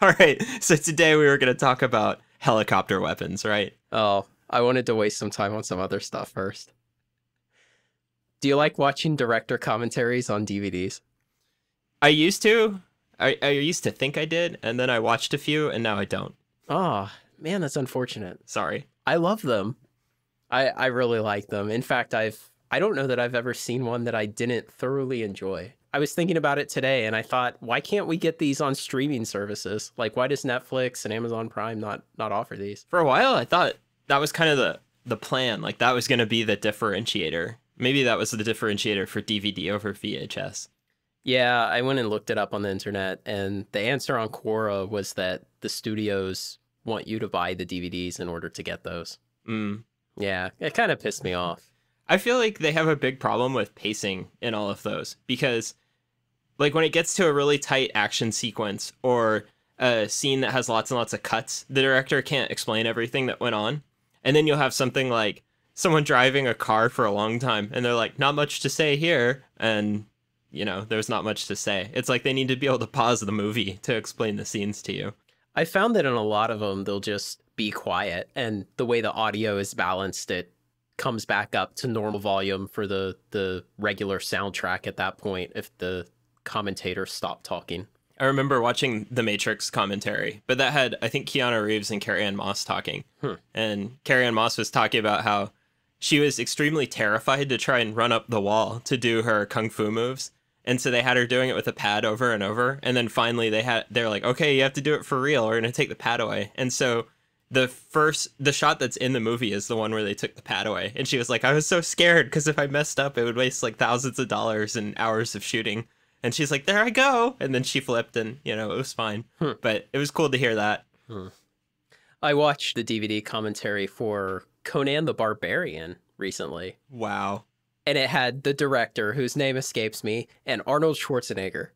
All right. So today we were going to talk about helicopter weapons, right? Oh, I wanted to waste some time on some other stuff first. Do you like watching director commentaries on DVDs? I used to. I used to think I did, and then I watched a few, and now I don't. Oh, man, that's unfortunate. Sorry. I love them. I really like them. In fact, I don't know that I've ever seen one that I didn't thoroughly enjoy. I was thinking about it today and I thought, why can't we get these on streaming services? Like, why does Netflix and Amazon Prime not offer these? For a while, I thought that was kind of the plan. Like, that was going to be the differentiator. Maybe that was the differentiator for DVD over VHS. Yeah, I went and looked it up on the internet, and the answer on Quora was that the studios want you to buy the DVDs in order to get those. Mm. Yeah, it kind of pissed me off. I feel like they have a big problem with pacing in all of those because, like, when it gets to a really tight action sequence or a scene that has lots and lots of cuts, the director can't explain everything that went on. And then you'll have something like someone driving a car for a long time and they're like, not much to say here. And, you know, there's not much to say. It's like they need to be able to pause the movie to explain the scenes to you. I found that in a lot of them, they'll just be quiet, and the way the audio is balanced, it comes back up to normal volume for the regular soundtrack at that point if the commentators stop talking. I remember watching the Matrix commentary, but that had, I think, Keanu Reeves and Carrie-Anne Moss talking. And Carrie-Anne Moss was talking about how she was extremely terrified to try and run up the wall to do her kung fu moves. And so they had her doing it with a pad over and over. And then finally they're like, okay, you have to do it for real. We're going to take the pad away. And so the shot that's in the movie is the one where they took the pad away. And she was like, I was so scared because if I messed up, it would waste like thousands of dollars and hours of shooting. And she's like, there I go. And then she flipped and, you know, it was fine. But it was cool to hear that. I watched the DVD commentary for Conan the Barbarian recently. Wow. And it had the director, whose name escapes me, and Arnold Schwarzenegger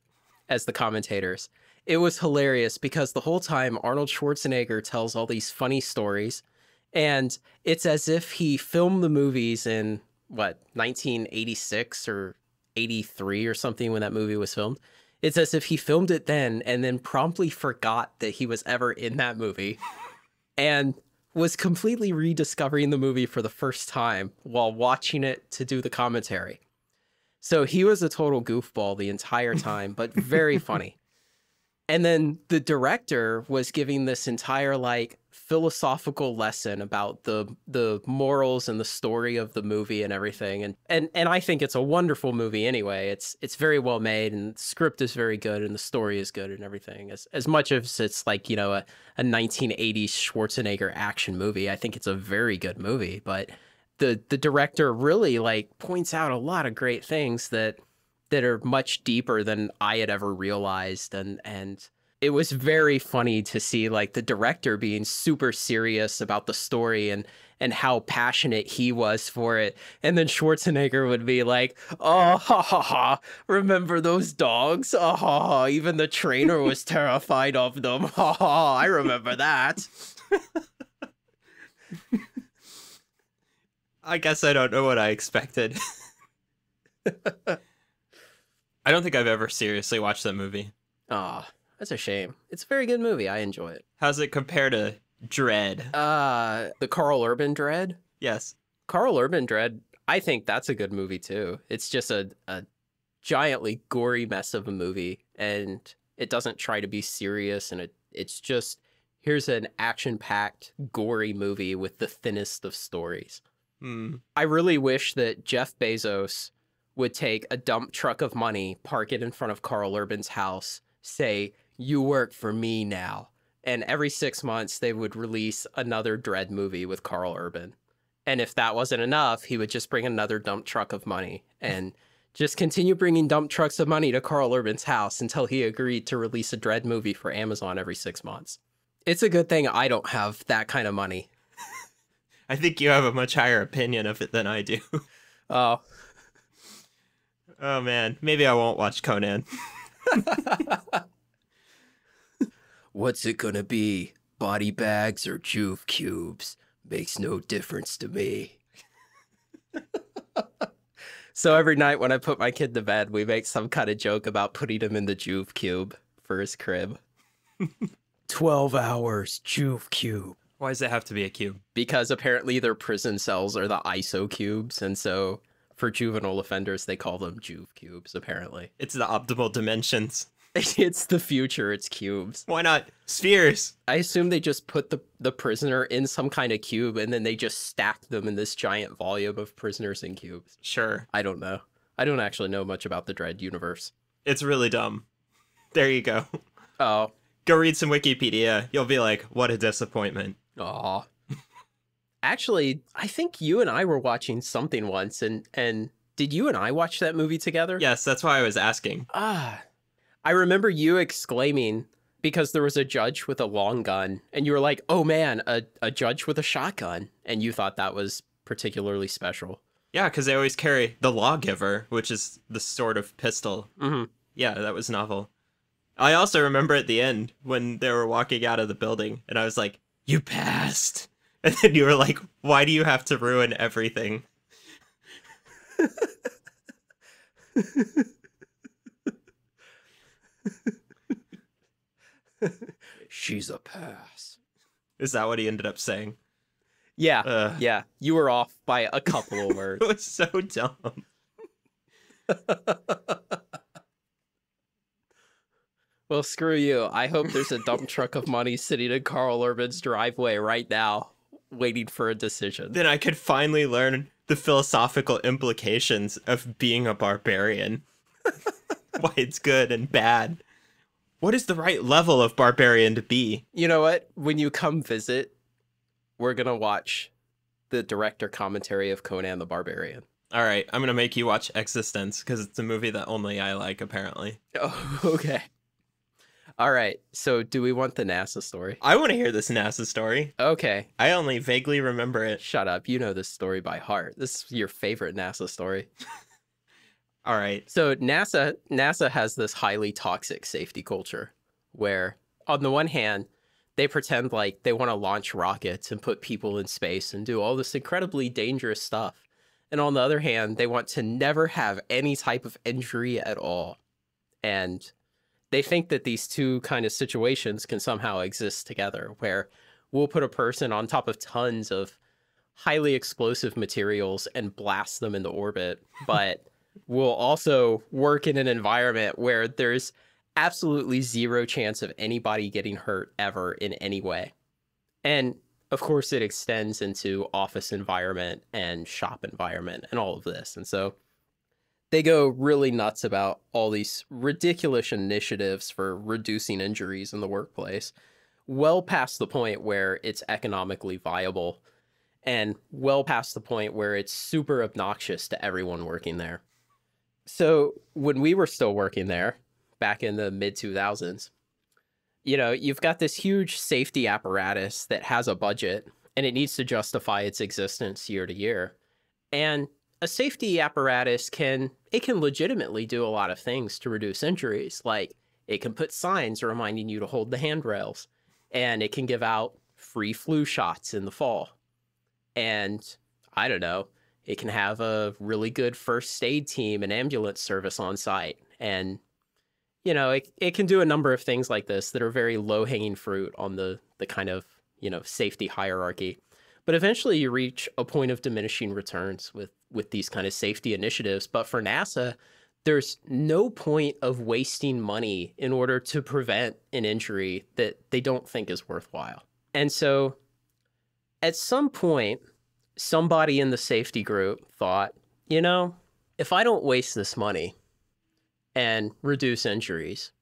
as the commentators. It was hilarious because the whole time Arnold Schwarzenegger tells all these funny stories, and it's as if he filmed the movies in, 1986 or 83 or something when that movie was filmed. It's as if he filmed it then and then promptly forgot that he was ever in that movie and was completely rediscovering the movie for the first time while watching it to do the commentary. So he was a total goofball the entire time, but very funny. And then the director was giving this entire like philosophical lesson about the morals and the story of the movie and everything. And I think it's a wonderful movie anyway. It's very well made, and the script is very good, and the story is good and everything. As much as it's like, you know, a 1980s Schwarzenegger action movie, I think it's a very good movie. But the director really like points out a lot of great things that are much deeper than I had ever realized. And it was very funny to see like the director being super serious about the story and how passionate he was for it. And then Schwarzenegger would be like, oh, ha, ha, ha, remember those dogs? Oh, ha, ha, even the trainer was terrified of them. Ha, ha, I remember that. I guess I don't know what I expected. I don't think I've ever seriously watched that movie. Ah, that's a shame. It's a very good movie. I enjoy it. How's it compare to Dread? The Carl Urban Dread? Yes. Carl Urban Dread, I think that's a good movie too. It's just a giantly gory mess of a movie, and it doesn't try to be serious, and it's just, here's an action-packed, gory movie with the thinnest of stories. I really wish that Jeff Bezos would take a dump truck of money, park it in front of Carl Urban's house, say, you work for me now. And every 6 months, they would release another Dread movie with Carl Urban. And if that wasn't enough, he would just bring another dump truck of money and just continue bringing dump trucks of money to Carl Urban's house until he agreed to release a Dread movie for Amazon every 6 months. It's a good thing I don't have that kind of money. I think you have a much higher opinion of it than I do. Oh. Oh, man. Maybe I won't watch Conan. What's it gonna be? Body bags or Juve cubes? Makes no difference to me. So every night when I put my kid to bed, we make some kind of joke about putting him in the Juve cube for his crib. 12 hours, Juve Cube. Why does it have to be a cube? Because apparently their prison cells are the ISO cubes, and so for juvenile offenders, they call them Juve Cubes, apparently. It's the optimal dimensions. It's the future, it's cubes. Why not spheres? I assume they just put the prisoner in some kind of cube, and then they just stack them in this giant volume of prisoners in cubes. Sure. I don't know. I don't actually know much about the Dread universe. It's really dumb. There you go. Oh. Go read some Wikipedia. You'll be like, what a disappointment. Aw. Actually, I think you and I were watching something once, and did you and I watch that movie together? Yes, that's why I was asking. I remember you exclaiming because there was a judge with a long gun, and you were like, oh man, a judge with a shotgun, and you thought that was particularly special. Yeah, because they always carry the lawgiver, which is the sort of pistol. Mm-hmm. Yeah, that was novel. I also remember at the end when they were walking out of the building, and I was like, you passed. And then you were like, why do you have to ruin everything? She's a pass. Is that what he ended up saying? Yeah, yeah. You were off by a couple of words. It was so dumb. Well, screw you. I hope there's a dump truck of money sitting in Carl Urban's driveway right now, waiting for a decision. Then I could finally learn the philosophical implications of being a barbarian. Why it's good and bad. What is the right level of barbarian to be? You know what? When you come visit, we're going to watch the director commentary of Conan the Barbarian. All right, I'm going to make you watch Existence because it's a movie that only I like, apparently. Oh, okay. All right, so do we want the NASA story? I want to hear this NASA story. Okay. I only vaguely remember it. Shut up. You know this story by heart. This is your favorite NASA story. All right. So NASA has this highly toxic safety culture where, on the one hand, they pretend like they want to launch rockets and put people in space and do all this incredibly dangerous stuff. And on the other hand, they want to never have any type of injury at all. And they think that these two kind of situations can somehow exist together, where we'll put a person on top of tons of highly explosive materials and blast them into orbit, but we'll also work in an environment where there's absolutely zero chance of anybody getting hurt ever in any way. And of course, it extends into office environment and shop environment and all of this. And so they go really nuts about all these ridiculous initiatives for reducing injuries in the workplace, well past the point where it's economically viable and well past the point where it's super obnoxious to everyone working there. So when we were still working there back in the mid-2000s, you know, you've got this huge safety apparatus that has a budget and it needs to justify its existence year to year. And a safety apparatus can legitimately do a lot of things to reduce injuries. Like it can put signs reminding you to hold the handrails, and it can give out free flu shots in the fall. And I don't know, it can have a really good first aid team and ambulance service on site. And, you know, it can do a number of things like this that are very low hanging fruit on the kind of, you know, safety hierarchy. But eventually you reach a point of diminishing returns with these kind of safety initiatives. But for NASA, there's no point of wasting money in order to prevent an injury that they don't think is worthwhile. And so at some point, somebody in the safety group thought, you know, if I don't waste this money and reduce injuries,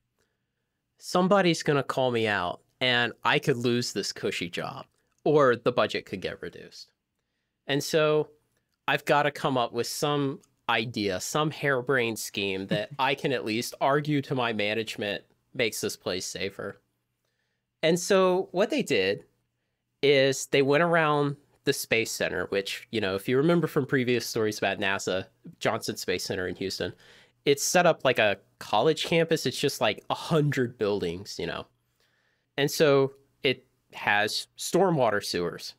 somebody's going to call me out and I could lose this cushy job, or the budget could get reduced. And so I've got to come up with some idea, some harebrained scheme that I can at least argue to my management makes this place safer. And so what they did is they went around the Space Center, which, you know, if you remember from previous stories about NASA, Johnson Space Center in Houston, it's set up like a college campus. It's just like 100 buildings, you know. And so it has stormwater sewers.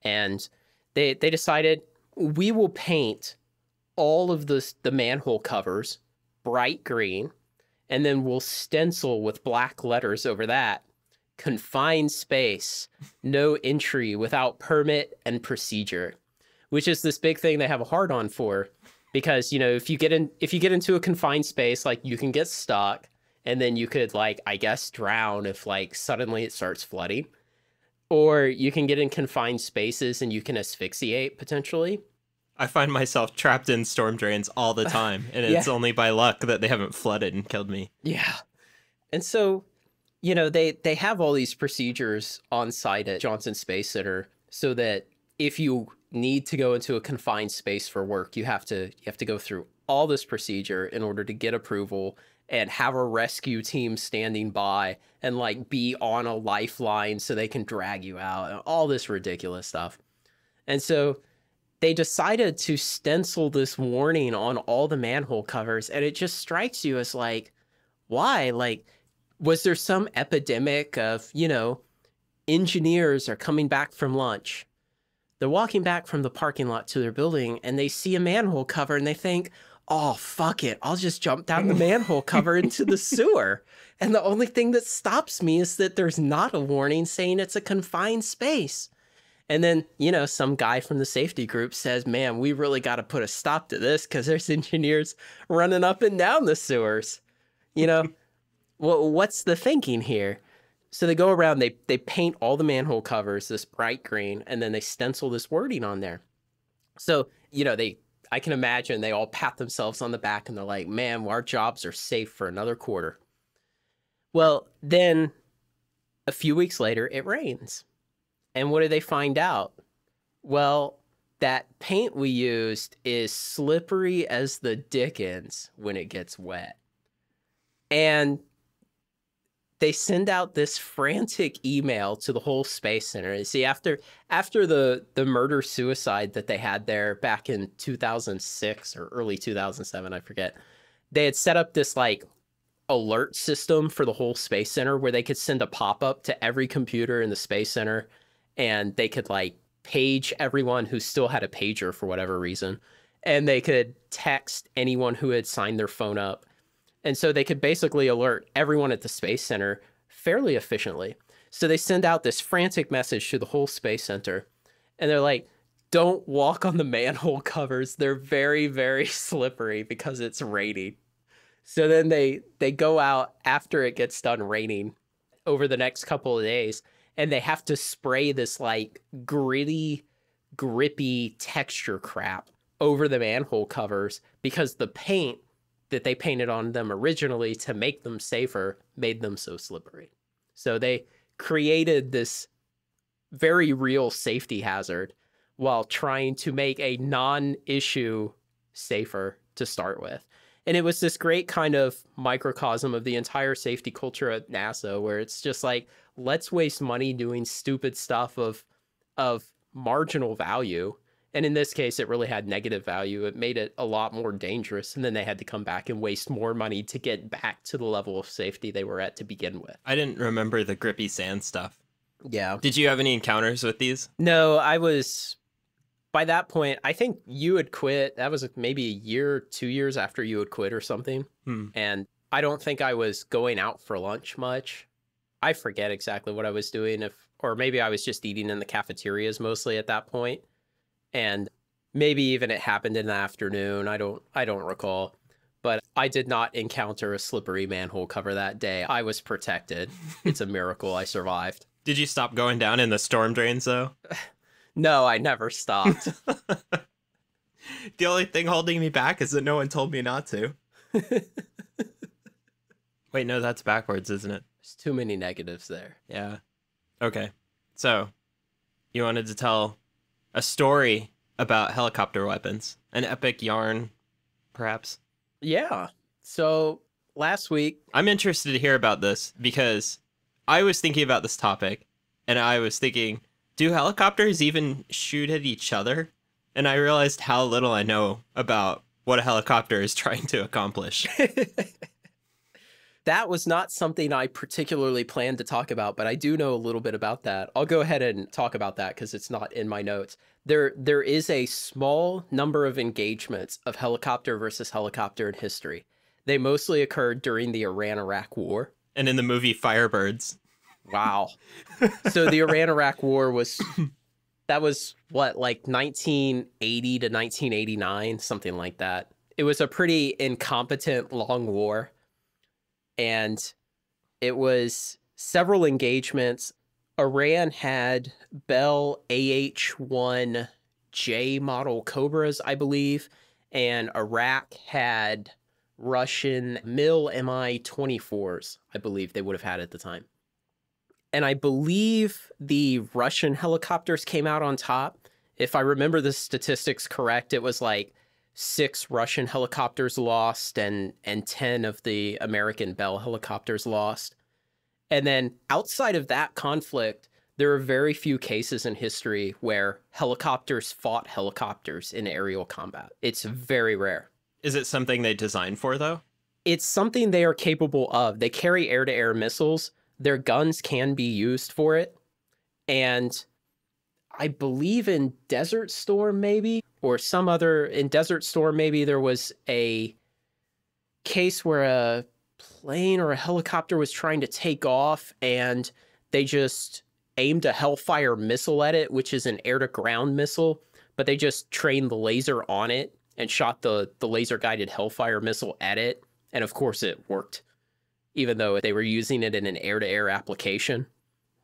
And they decided, we will paint all of the manhole covers bright green, and then we'll stencil with black letters over that, confined space, no entry without permit and procedure, which is this big thing they have a hard on for, because, you know, if you get into a confined space, like, you can get stuck, and then you could, like, I guess, drown if, like, suddenly it starts flooding, or you can get in confined spaces and you can asphyxiate potentially. I find myself trapped in storm drains all the time, and it's only by luck that they haven't flooded and killed me. Yeah. And so, you know, they have all these procedures on site at Johnson Space Center so that if you need to go into a confined space for work, you have to go through all this procedure in order to get approval and have a rescue team standing by and, like, be on a lifeline so they can drag you out and all this ridiculous stuff. And so they decided to stencil this warning on all the manhole covers, and it just strikes you as, like, why? Like, was there some epidemic of, you know, engineers are coming back from lunch, they're walking back from the parking lot to their building, and they see a manhole cover, and they think, oh, fuck it, I'll just jump down the manhole cover into the sewer. And the only thing that stops me is that there's not a warning saying it's a confined space. And then, you know, some guy from the safety group says, man, we really got to put a stop to this because there's engineers running up and down the sewers. You know, well, what's the thinking here? So they go around, they paint all the manhole covers this bright green, and then they stencil this wording on there. So, you know, I can imagine they all pat themselves on the back and they're like, man, our jobs are safe for another quarter. Well, then a few weeks later, it rains. And what do they find out? Well, that paint we used is slippery as the dickens when it gets wet. And they send out this frantic email to the whole space center. And see, after the murder-suicide that they had there back in 2006 or early 2007, I forget, they had set up this, like, alert system for the whole space center where they could send a pop-up to every computer in the space center, and they could, like, page everyone who still had a pager for whatever reason, and they could text anyone who had signed their phone up. And so they could basically alert everyone at the Space Center fairly efficiently. So they send out this frantic message to the whole Space Center. And they're like, don't walk on the manhole covers. They're very, very slippery because it's raining. So then they go out after it gets done raining over the next couple of days. And they have to spray this, like, gritty, grippy texture crap over the manhole covers because the paint that they painted on them originally to make them safer made them so slippery. So they created this very real safety hazard while trying to make a non-issue safer to start with. And it was this great kind of microcosm of the entire safety culture at NASA, where it's just like, let's waste money doing stupid stuff of marginal value. And in this case, it really had negative value. It made it a lot more dangerous. And then they had to come back and waste more money to get back to the level of safety they were at to begin with. I didn't remember the grippy sand stuff. Yeah. Did you have any encounters with these? No, by that point, I think you had quit. That was maybe a year, 2 years after you had quit or something. And I don't think I was going out for lunch much. I forget exactly what I was doing, or maybe I was just eating in the cafeterias mostly at that point. And maybe even it happened in the afternoon. I don't recall. But I did not encounter a slippery manhole cover that day. I was protected. It's a miracle I survived. Did you stop going down in the storm drains, though? No, I never stopped. The only thing holding me back is that no one told me not to. Wait, no, that's backwards, isn't it? There's too many negatives there. Yeah. Okay. So, you wanted to tell a story about helicopter weapons. An epic yarn, perhaps? Yeah. So, last week... I'm interested to hear about this because I was thinking about this topic, and I was thinking, do helicopters even shoot at each other? And I realized how little I know about what a helicopter is trying to accomplish. That was not something I particularly planned to talk about, but I do know a little bit about that. I'll go ahead and talk about that because it's not in my notes. There is a small number of engagements of helicopter versus helicopter in history. They mostly occurred during the Iran-Iraq War. And in the movie Firebirds. Wow. So the Iran-Iraq War was what, like 1980 to 1989, something like that. It was a pretty incompetent long war, and it was several engagements. Iran had Bell AH-1J model Cobras, I believe, and Iraq had Russian MIL Mi-24s, I believe they would have had at the time. And I believe the Russian helicopters came out on top. If I remember the statistics correct, it was like 6 Russian helicopters lost and 10 of the American Bell helicopters lost. And then outside of that conflict, there are very few cases in history where helicopters fought helicopters in aerial combat. It's very rare. Is it something they designed for, though? It's something they are capable of. They carry air-to-air missiles. Their guns can be used for it. And I believe in Desert Storm, maybe, or some other, in Desert Storm, maybe there was a case where a plane or a helicopter was trying to take off and they just aimed a Hellfire missile at it, which is an air-to-ground missile, but they just trained the laser on it and shot the laser-guided Hellfire missile at it. And of course it worked, even though they were using it in an air-to-air application.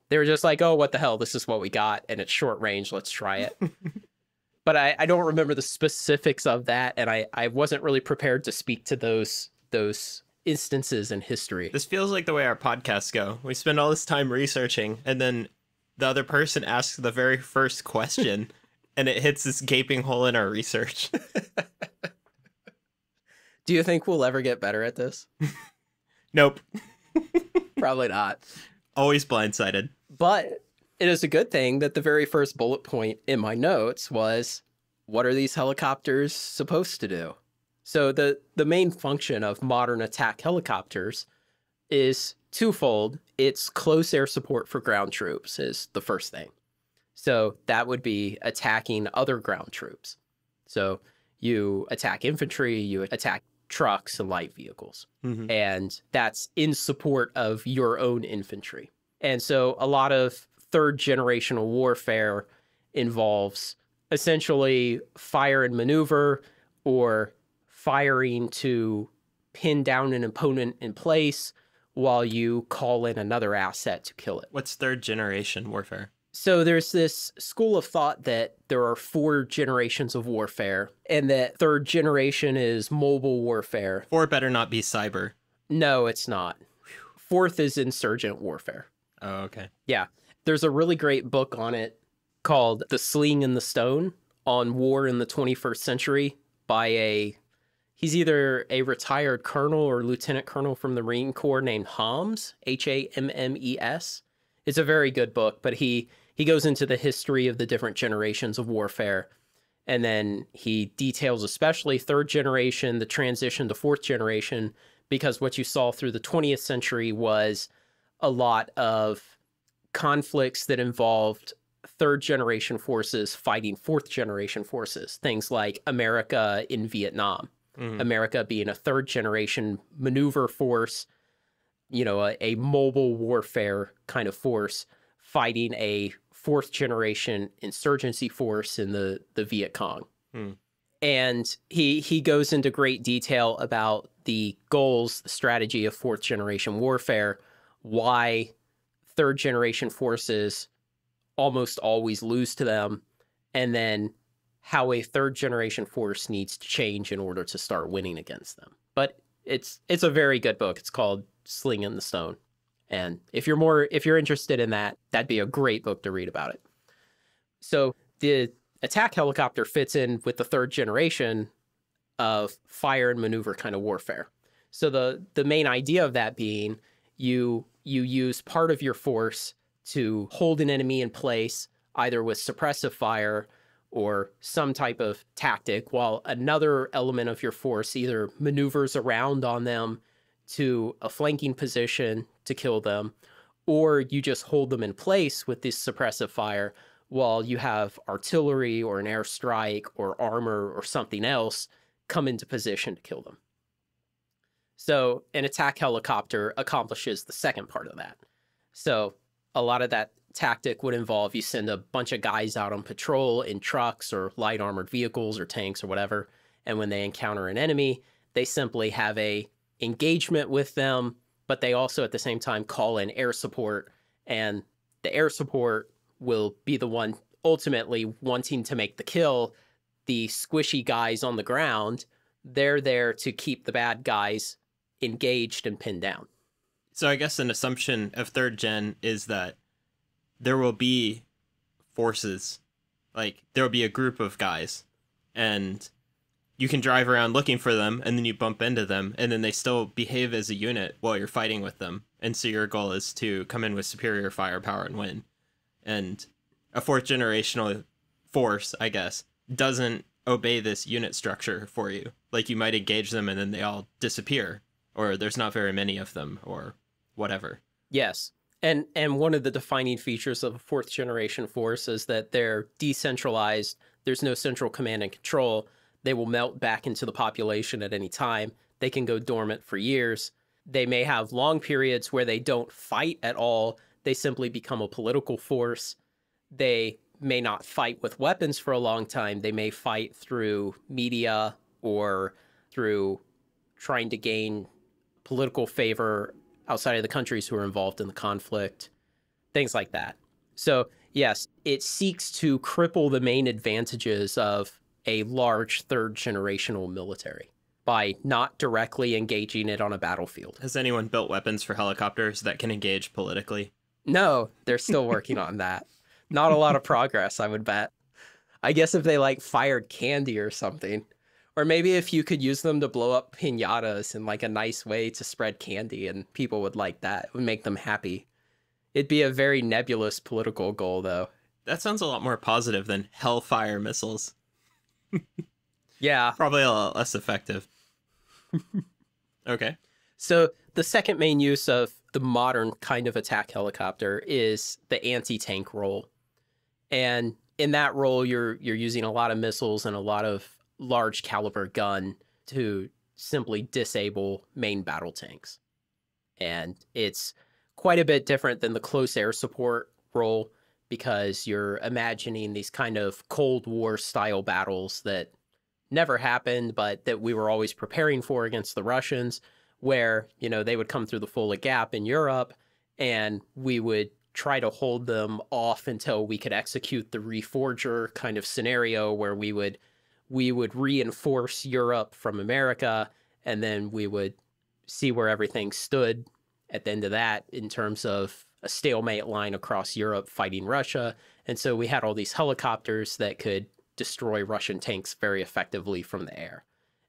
They were just like, oh, what the hell? This is what we got, and it's short range. Let's try it. But I don't remember the specifics of that, and I wasn't really prepared to speak to those instances in history. This feels like the way our podcasts go. We spend all this time researching, and then the other person asks the very first question, and it hits this gaping hole in our research. Do you think we'll ever get better at this? Nope. Probably not. Always blindsided. But it is a good thing that the very first bullet point in my notes was, what are these helicopters supposed to do? So the main function of modern attack helicopters is twofold. It's close air support for ground troops is the first thing. So that would be attacking other ground troops. So you attack infantry, you attack trucks and light vehicles. Mm-hmm. And that's in support of your own infantry. And so a lot of third generational warfare involves essentially fire and maneuver, or firing to pin down an opponent in place while you call in another asset to kill it. What's third generation warfare? So there's this school of thought that there are 4 generations of warfare, and that third generation is mobile warfare. 4 better not be cyber. No, it's not. 4th is insurgent warfare. Oh, okay. Yeah. There's a really great book on it called The Sling and the Stone on War in the 21st Century by he's either a retired colonel or lieutenant colonel from the Marine Corps named Hammes, Hammes. It's a very good book, but he goes into the history of the different generations of warfare. And then he details especially 3rd generation, the transition to 4th generation, because what you saw through the 20th century was a lot of conflicts that involved 3rd generation forces fighting 4th generation forces. Things like America in Vietnam, America being a 3rd generation maneuver force, you know, a mobile warfare kind of force fighting a 4th generation insurgency force in the Viet Cong. And he goes into great detail about the goals, the strategy of 4th generation warfare, why 3rd generation forces almost always lose to them, and then how a 3rd generation force needs to change in order to start winning against them. But it's a very good book. It's called Sling in the Stone. And if you're interested in that, that'd be a great book to read about it. So the attack helicopter fits in with the 3rd generation of fire and maneuver kind of warfare. So the main idea of that being you use part of your force to hold an enemy in place, either with suppressive fire or some type of tactic, while another element of your force either maneuvers around on them to a flanking position to kill them, or you just hold them in place with this suppressive fire while you have artillery or an airstrike or armor or something else come into position to kill them. So an attack helicopter accomplishes the second part of that. So a lot of that tactic would involve you send a bunch of guys out on patrol in trucks or light armored vehicles or tanks or whatever. And when they encounter an enemy, they simply have a engagement with them, but they also at the same time call in air support, and the air support will be the one ultimately wanting to make the kill. The squishy guys on the ground, they're there to keep the bad guys engaged and pinned down. So I guess an assumption of third gen is that there will be forces, like there will be a group of guys, and you can drive around looking for them, and then you bump into them, and then they still behave as a unit while you're fighting with them. And so your goal is to come in with superior firepower and win. And a fourth generational force, I guess, doesn't obey this unit structure for you. Like you might engage them and then they all disappear, or there's not very many of them, or whatever. Yes. And one of the defining features of a fourth generation force is that they're decentralized. There's no central command and control. They will melt back into the population at any time. They can go dormant for years. They may have long periods where they don't fight at all. They simply become a political force. They may not fight with weapons for a long time. They may fight through media or through trying to gain political favor outside of the countries who are involved in the conflict, things like that. So yes, it seeks to cripple the main advantages of a large third generational military by not directly engaging it on a battlefield. Has anyone built weapons for helicopters that can engage politically? No, they're still working on that. Not a lot of progress, I would bet. I guess if they like fired candy or something. Or maybe if you could use them to blow up piñatas in like a nice way to spread candy, and people would like that. It would make them happy. It'd be a very nebulous political goal, though. That sounds a lot more positive than Hellfire missiles. Yeah. Probably a lot less effective. Okay. So the second main use of the modern kind of attack helicopter is the anti-tank role. And in that role, you're using a lot of missiles and a lot of large caliber gun to simply disable main battle tanks. And it's quite a bit different than the close air support role, because you're imagining these kind of Cold War style battles that never happened, but that we were always preparing for against the Russians, where, you know, they would come through the Fulda Gap in Europe and we would try to hold them off until we could execute the Reforger kind of scenario where we would reinforce Europe from America, and then we would see where everything stood at the end of that in terms of a stalemate line across Europe fighting Russia. And so we had all these helicopters that could destroy Russian tanks very effectively from the air.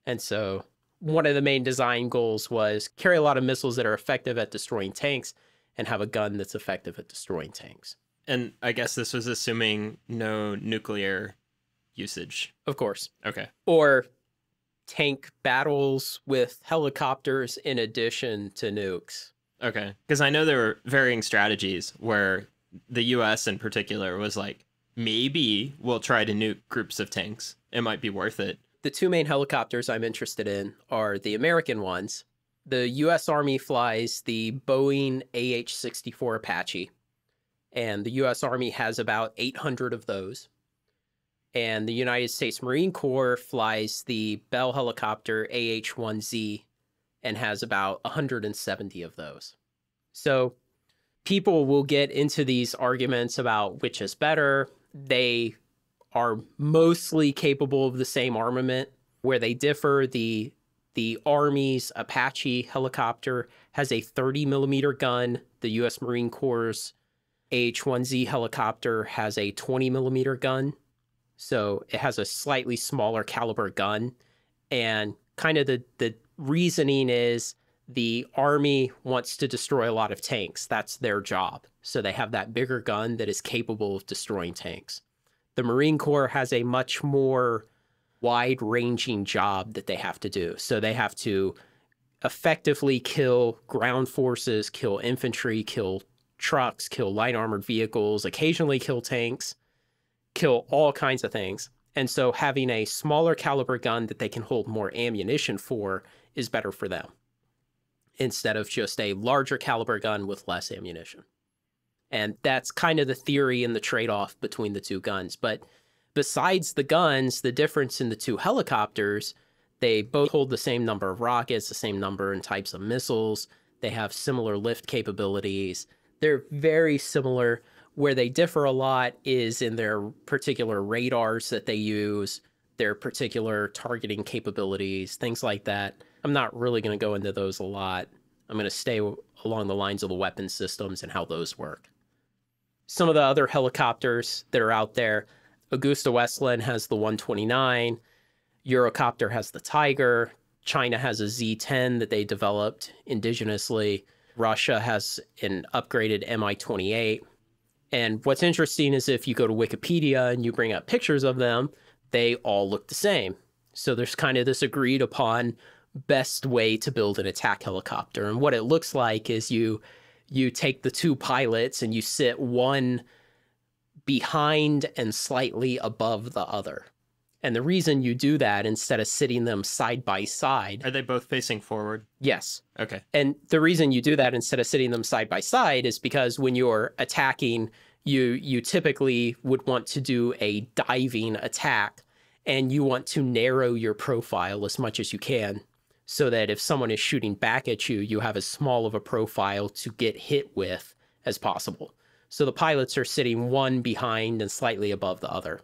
And so one of the main design goals was carry a lot of missiles that are effective at destroying tanks and have a gun that's effective at destroying tanks. And I guess this was assuming no nuclear usage. Of course. Okay. Or tank battles with helicopters in addition to nukes. Okay. Because I know there were varying strategies where the US in particular was like, maybe we'll try to nuke groups of tanks. It might be worth it. The two main helicopters I'm interested in are the American ones. The US Army flies the Boeing AH-64 Apache, and the US Army has about 800 of those. And the United States Marine Corps flies the Bell helicopter AH-1Z and has about 170 of those. So people will get into these arguments about which is better. They are mostly capable of the same armament. Where they differ, the Army's Apache helicopter has a 30 millimeter gun. The U.S. Marine Corps' AH-1Z helicopter has a 20 millimeter gun. So it has a slightly smaller caliber gun. And kind of the reasoning is the Army wants to destroy a lot of tanks. That's their job. So they have that bigger gun that is capable of destroying tanks. The Marine Corps has a much more wide-ranging job that they have to do. So they have to effectively kill ground forces, kill infantry, kill trucks, kill light armored vehicles, occasionally kill tanks, kill all kinds of things. And so having a smaller caliber gun that they can hold more ammunition for is better for them, instead of just a larger caliber gun with less ammunition. And that's kind of the theory and the trade-off between the two guns. But besides the guns, the difference in the two helicopters, they both hold the same number of rockets, the same number and types of missiles. They have similar lift capabilities. They're very similar. Where they differ a lot is in their particular radars that they use, their particular targeting capabilities, things like that. I'm not really going to go into those a lot. I'm going to stay along the lines of the weapon systems and how those work. Some of the other helicopters that are out there, Augusta Westland has the 129, Eurocopter has the Tiger, China has a Z-10 that they developed indigenously, Russia has an upgraded Mi-28. And what's interesting is if you go to Wikipedia and you bring up pictures of them, they all look the same. So there's kind of this agreed upon best way to build an attack helicopter. And what it looks like is you take the two pilots and you sit one behind and slightly above the other. And the reason you do that instead of sitting them side by side... Are they both facing forward? Yes. Okay. And the reason you do that instead of sitting them side by side is because when you're attacking, you typically would want to do a diving attack, and you want to narrow your profile as much as you can so that if someone is shooting back at you, you have as small of a profile to get hit with as possible. So the pilots are sitting one behind and slightly above the other.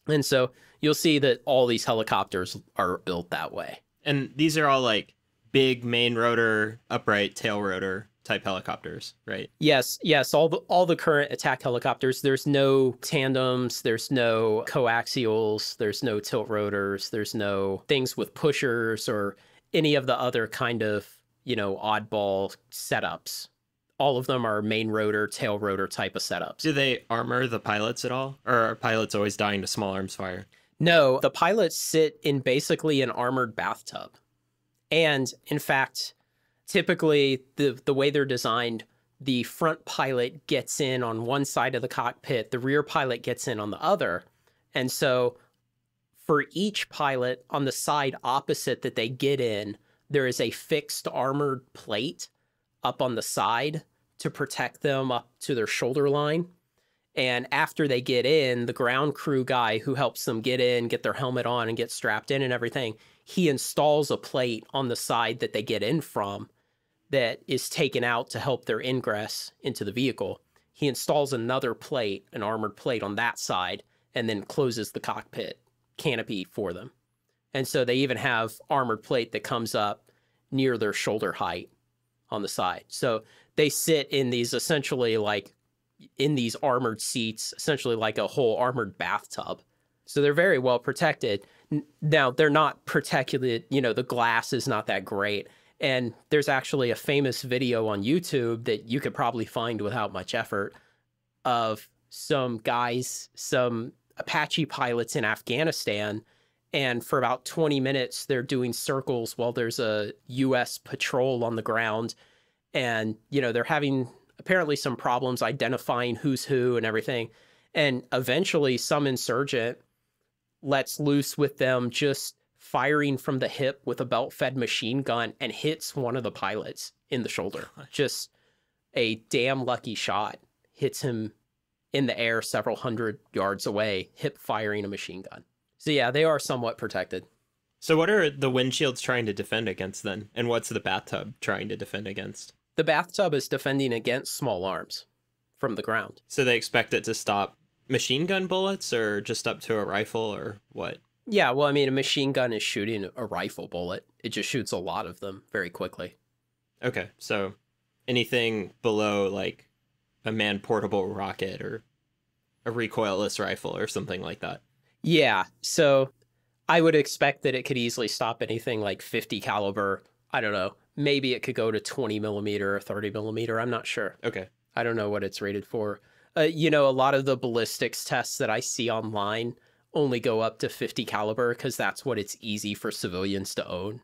And so you'll see that all these helicopters are built that way. And these are all like big main rotor, upright tail rotor type helicopters, right? Yes. All the current attack helicopters, there's no tandems, there's no coaxials, there's no tilt rotors, there's no things with pushers or any of the other kind of, oddball setups. All of them are main rotor, tail rotor type of setups. Do they armor the pilots at all? Or are pilots always dying to small arms fire? No, the pilots sit in basically an armored bathtub. And in fact, typically the way they're designed, the front pilot gets in on one side of the cockpit, the rear pilot gets in on the other. And so for each pilot on the side opposite that they get in, there is a fixed armored plate up on the side to protect them up to their shoulder line. And after they get in, the ground crew guy who helps them get in, get their helmet on and get strapped in and everything, he installs a plate on the side that they get in from that is taken out to help their ingress into the vehicle. He installs another plate, an armored plate on that side, and then closes the cockpit canopy for them. And so they even have armored plate that comes up near their shoulder height on the side. So they sit in these essentially like in these armored seats, essentially like a whole armored bathtub. So they're very well protected. Now, they're not protected, the glass is not that great. And there's actually a famous video on YouTube that you could probably find without much effort of some guys, some Apache pilots in Afghanistan. And for about 20 minutes, they're doing circles while there's a U.S. patrol on the ground. And, they're having apparently some problems identifying who's who and everything. And eventually some insurgent lets loose with them just firing from the hip with a belt-fed machine gun and hits one of the pilots in the shoulder. Just a damn lucky shot. Hits him in the air several hundred yards away, hip firing a machine gun. So yeah, they are somewhat protected. So what are the windshields trying to defend against then? And what's the bathtub trying to defend against? The bathtub is defending against small arms from the ground. So they expect it to stop machine gun bullets or just up to a rifle or what? Yeah, well, I mean, a machine gun is shooting a rifle bullet. It just shoots a lot of them very quickly. Okay, so anything below like a man-portable rocket or a recoilless rifle or something like that. Yeah, so I would expect that it could easily stop anything like 50 caliber. I don't know. Maybe it could go to 20 millimeter or 30 millimeter. I'm not sure. Okay. I don't know what it's rated for. A lot of the ballistics tests that I see online only go up to 50 caliber because that's what it's easy for civilians to own.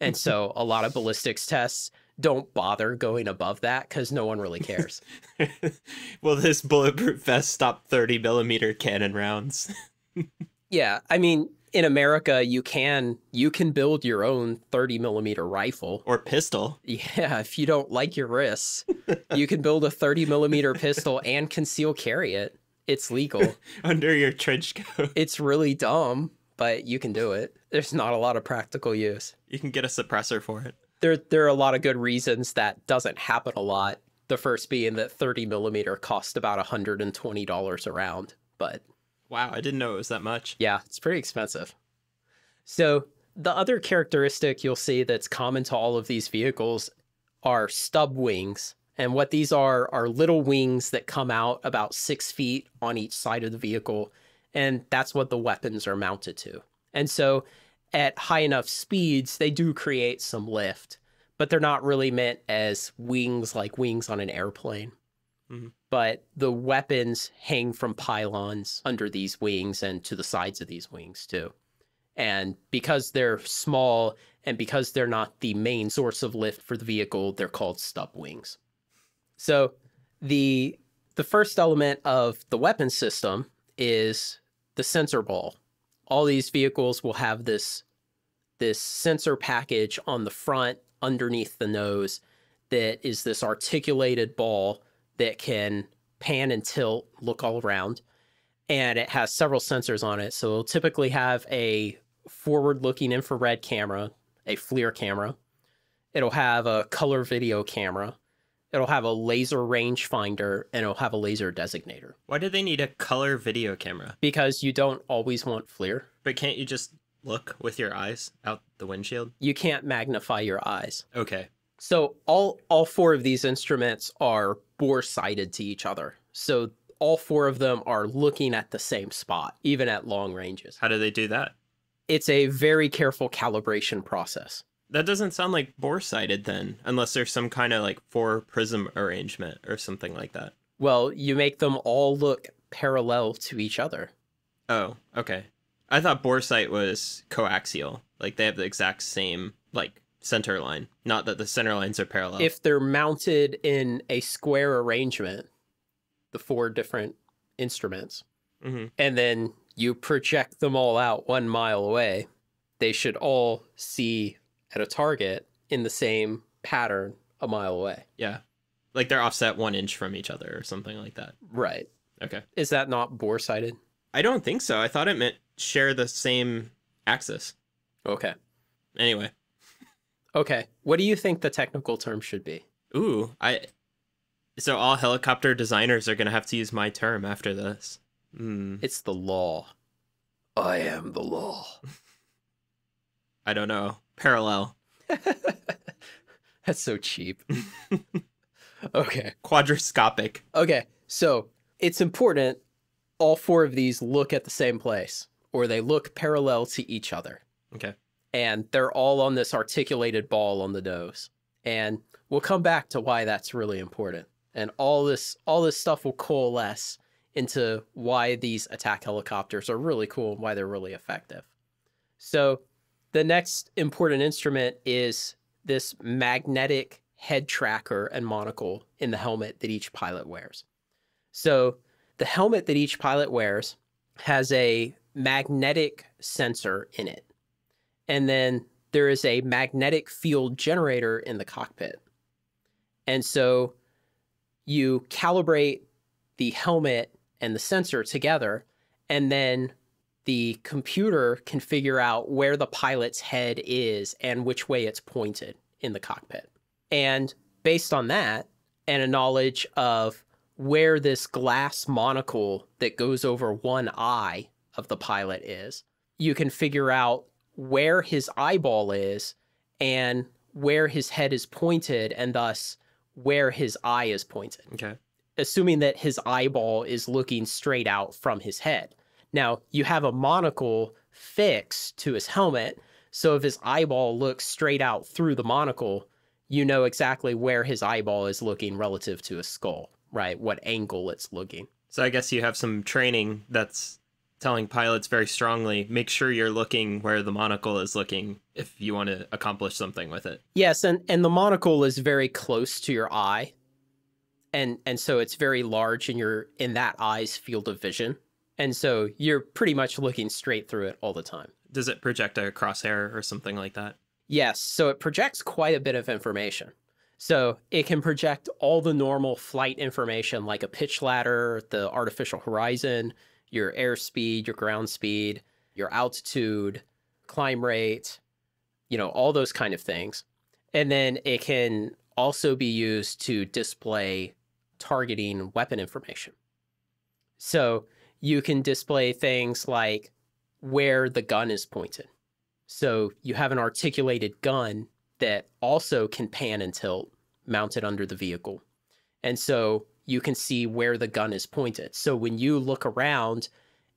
And so a lot of ballistics tests don't bother going above that because no one really cares. Will this bulletproof vest stop 30 millimeter cannon rounds? Yeah, I mean, in America, you can build your own 30 millimeter rifle. Or pistol. Yeah, if you don't like your wrists, you can build a 30 millimeter pistol and conceal carry it. It's legal. Under your trench coat. It's really dumb, but you can do it. There's not a lot of practical use. You can get a suppressor for it. There are a lot of good reasons that doesn't happen a lot. The first being that 30 millimeter cost about $120 a round, but... Wow, I didn't know it was that much. Yeah, it's pretty expensive. So the other characteristic you'll see that's common to all of these vehicles are stub wings. And what these are little wings that come out about 6 feet on each side of the vehicle. And that's what the weapons are mounted to. And so at high enough speeds, they do create some lift, but they're not really meant as wings like wings on an airplane. Mm-hmm. But the weapons hang from pylons under these wings and to the sides of these wings too. And because they're small and because they're not the main source of lift for the vehicle, they're called stub wings. So the first element of the weapon system is the sensor ball. All these vehicles will have this sensor package on the front underneath the nose that is this articulated ball that can pan and tilt, look all around, and it has several sensors on it. So it'll typically have a forward-looking infrared camera, a FLIR camera. It'll have a color video camera. It'll have a laser rangefinder, and it'll have a laser designator. Why do they need a color video camera? Because you don't always want FLIR. But can't you just look with your eyes out the windshield? You can't magnify your eyes. Okay. So all four of these instruments are bore-sighted to each other. So all four of them are looking at the same spot, even at long ranges. How do they do that? It's a very careful calibration process. That doesn't sound like bore-sighted then, unless there's some kind of like 4-prism arrangement or something like that. Well, you make them all look parallel to each other. Oh, okay. I thought boresight was coaxial. Like they have the exact same like center line. Not that the center lines are parallel. If they're mounted in a square arrangement, the four different instruments, and then you project them all out 1 mile away, they should all see at a target in the same pattern a mile away. Yeah. Like they're offset 1 inch from each other or something like that. Right. Okay. Is that not bore-sighted? I don't think so. I thought it meant share the same axis. Okay. Anyway. Okay. What do you think the technical term should be? Ooh, so all helicopter designers are going to have to use my term after this. It's the law. I am the law. I don't know. Parallel. That's so cheap. Okay. Quadrascopic. Okay. So it's important all four of these look at the same place, or they look parallel to each other. Okay. And they're all on this articulated ball on the nose. And we'll come back to why that's really important. And all this stuff will coalesce into why these attack helicopters are really cool and why they're really effective. So the next important instrument is this magnetic head tracker and monocle in the helmet that each pilot wears. So the helmet that each pilot wears has a magnetic sensor in it. And then there is a magnetic field generator in the cockpit. And so you calibrate the helmet and the sensor together, and then the computer can figure out where the pilot's head is and which way it's pointed in the cockpit. And based on that, and a knowledge of where this glass monocle that goes over one eye of the pilot is, you can figure out where his eyeball is and where his head is pointed, and thus where his eye is pointed. Okay. Assuming that his eyeball is looking straight out from his head. Now, you have a monocle fixed to his helmet, so if his eyeball looks straight out through the monocle, you know exactly where his eyeball is looking relative to his skull, right? What angle it's looking. So I guess you have some training that's telling pilots very strongly, make sure you're looking where the monocle is looking if you want to accomplish something with it. Yes, and the monocle is very close to your eye. And so it's very large in that eye's field of vision. And so you're pretty much looking straight through it all the time. Does it project a crosshair or something like that? Yes, so it projects quite a bit of information. So it can project all the normal flight information like a pitch ladder, the artificial horizon, your airspeed, your ground speed, your altitude, climb rate, all those kind of things. And then it can also be used to display targeting weapon information. So you can display things like where the gun is pointed. So you have an articulated gun that also can pan and tilt mounted under the vehicle. And so you can see where the gun is pointed. So when you look around,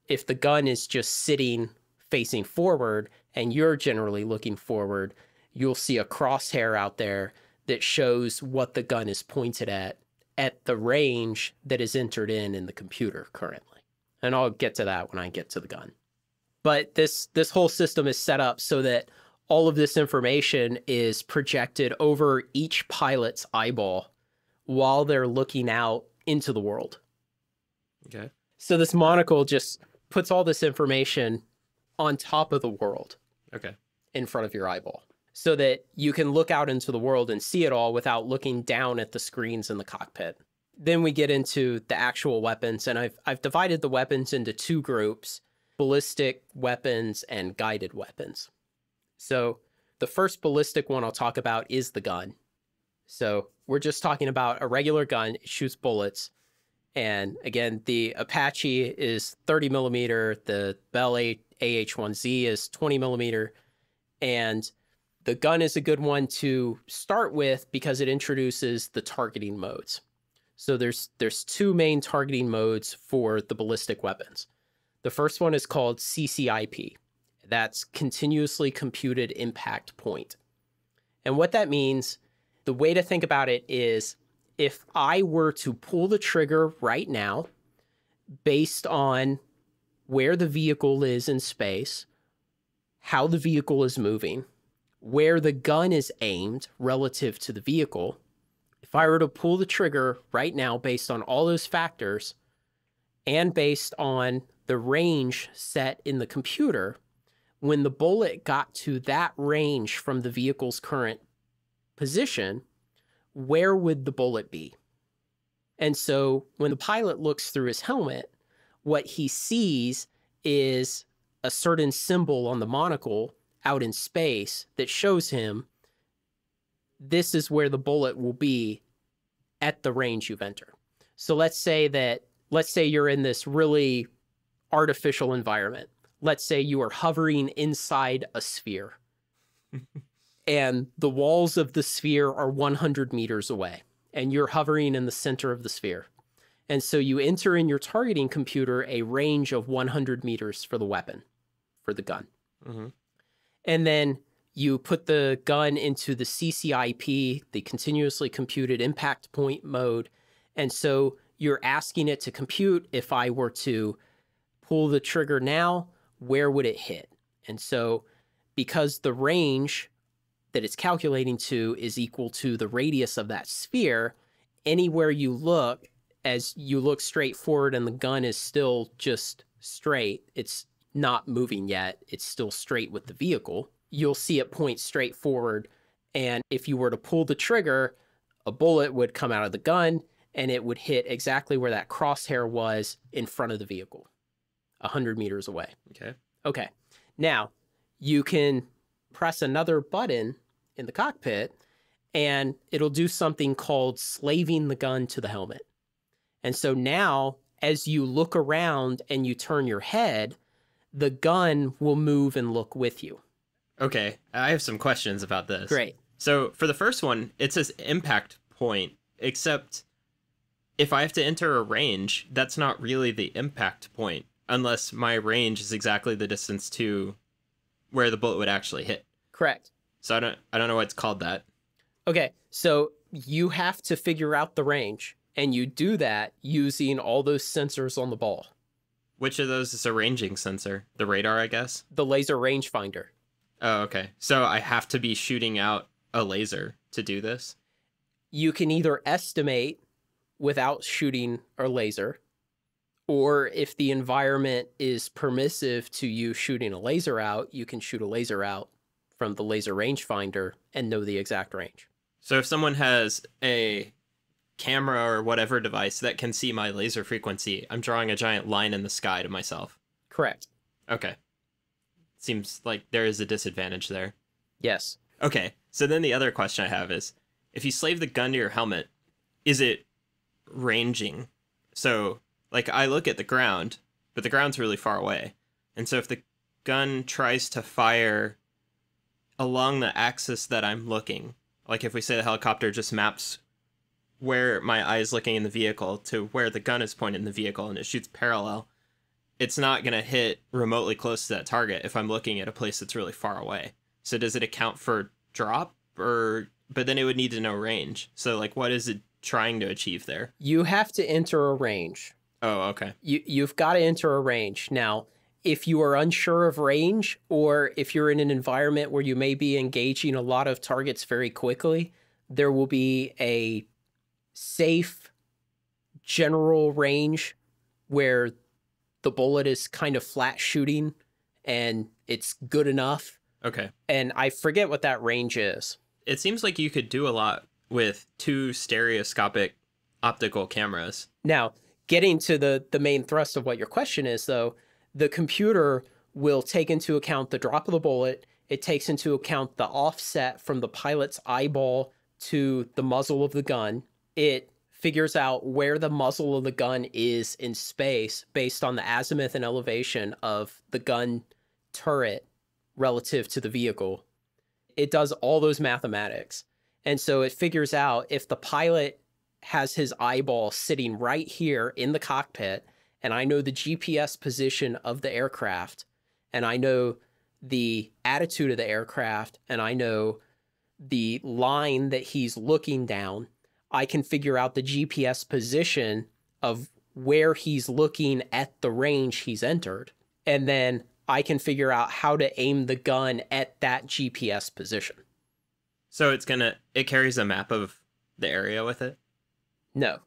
if the gun is just sitting facing forward and you're generally looking forward, you'll see a crosshair out there that shows what the gun is pointed at the range that is entered in the computer currently. And I'll get to that when I get to the gun. But this whole system is set up so that all of this information is projected over each pilot's eyeball while they're looking out into the world. Okay. So this monocle just puts all this information on top of the world. Okay. In front of your eyeball, so that you can look out into the world and see it all without looking down at the screens in the cockpit. Then we get into the actual weapons, and I've divided the weapons into two groups: ballistic weapons and guided weapons. So the first ballistic one I'll talk about is the gun. So we're just talking about a regular gun. It shoots bullets. And again, the Apache is 30 millimeter. The Bell AH-1Z is 20 millimeter. And the gun is a good one to start with because it introduces the targeting modes. So there's two main targeting modes for the ballistic weapons. The first one is called CCIP. That's continuously computed impact point. And what that means, the way to think about it is, if I were to pull the trigger right now, based on where the vehicle is in space, how the vehicle is moving, where the gun is aimed relative to the vehicle, if I were to pull the trigger right now based on all those factors and based on the range set in the computer, when the bullet got to that range from the vehicle's current position, where would the bullet be? And so when the pilot looks through his helmet, what he sees is a certain symbol on the monocle out in space that shows him this is where the bullet will be at the range you've entered. So let's say you're in this really artificial environment. Let's say you are hovering inside a sphere and the walls of the sphere are 100 meters away and you're hovering in the center of the sphere. And so you enter in your targeting computer a range of 100 meters for the weapon, for the gun. Mm-hmm. And then you put the gun into the CCIP, the continuously computed impact point mode. And so you're asking it to compute, if I were to pull the trigger now, where would it hit? And so because the range that it's calculating to is equal to the radius of that sphere, anywhere you look, as you look straight forward and the gun is still just straight, it's not moving yet, it's still straight with the vehicle, you'll see it point straight forward. And if you were to pull the trigger, a bullet would come out of the gun and it would hit exactly where that crosshair was in front of the vehicle, 100 meters away. Okay. Now, you can press another button in the cockpit and it'll do something called slaving the gun to the helmet. And so now, as you look around and you turn your head, the gun will move and look with you. Okay, I have some questions about this. Great. So for the first one, it says impact point, except if I have to enter a range, that's not really the impact point, unless my range is exactly the distance to where the bullet would actually hit. Correct. So I don't know why it's called that. Okay, so you have to figure out the range, and you do that using all those sensors on the ball. Which of those is a ranging sensor? The radar, I guess? The laser rangefinder. Oh, okay. So I have to be shooting out a laser to do this? You can either estimate without shooting a laser, Or if the environment is permissive to you shooting a laser out, you can shoot a laser out from the laser rangefinder and know the exact range. So if someone has a camera or whatever device that can see my laser frequency, I'm drawing a giant line in the sky to myself. Correct. Okay. Seems like there is a disadvantage there. Yes. Okay, so then the other question I have is, if you slave the gun to your helmet, is it ranging? So, like, I look at the ground, but the ground's really far away. And so if the gun tries to fire along the axis that I'm looking, like if we say the helicopter just maps where my eye is looking in the vehicle to where the gun is pointed in the vehicle and it shoots parallel, it's not going to hit remotely close to that target if I'm looking at a place that's really far away. So does it account for drop, or but then it would need to know range. So like, what is it trying to achieve there? You have to enter a range. Oh, okay. You've got to enter a range. Now, if you are unsure of range, or if you're in an environment where you may be engaging a lot of targets very quickly, there will be a safe general range where the bullet is kind of flat shooting and it's good enough. Okay. And I forget what that range is. It seems like you could do a lot with 2 stereoscopic optical cameras. Now, getting to the main thrust of what your question is, though, the computer will take into account the drop of the bullet. It takes into account the offset from the pilot's eyeball to the muzzle of the gun. It figures out where the muzzle of the gun is in space based on the azimuth and elevation of the gun turret relative to the vehicle. It does all those mathematics. And so it figures out if the pilot has his eyeball sitting right here in the cockpit, and I know the GPS position of the aircraft, and I know the attitude of the aircraft, and I know the line that he's looking down, I can figure out the GPS position of where he's looking at the range he's entered. And then I can figure out how to aim the gun at that GPS position. So it carries a map of the area with it? No.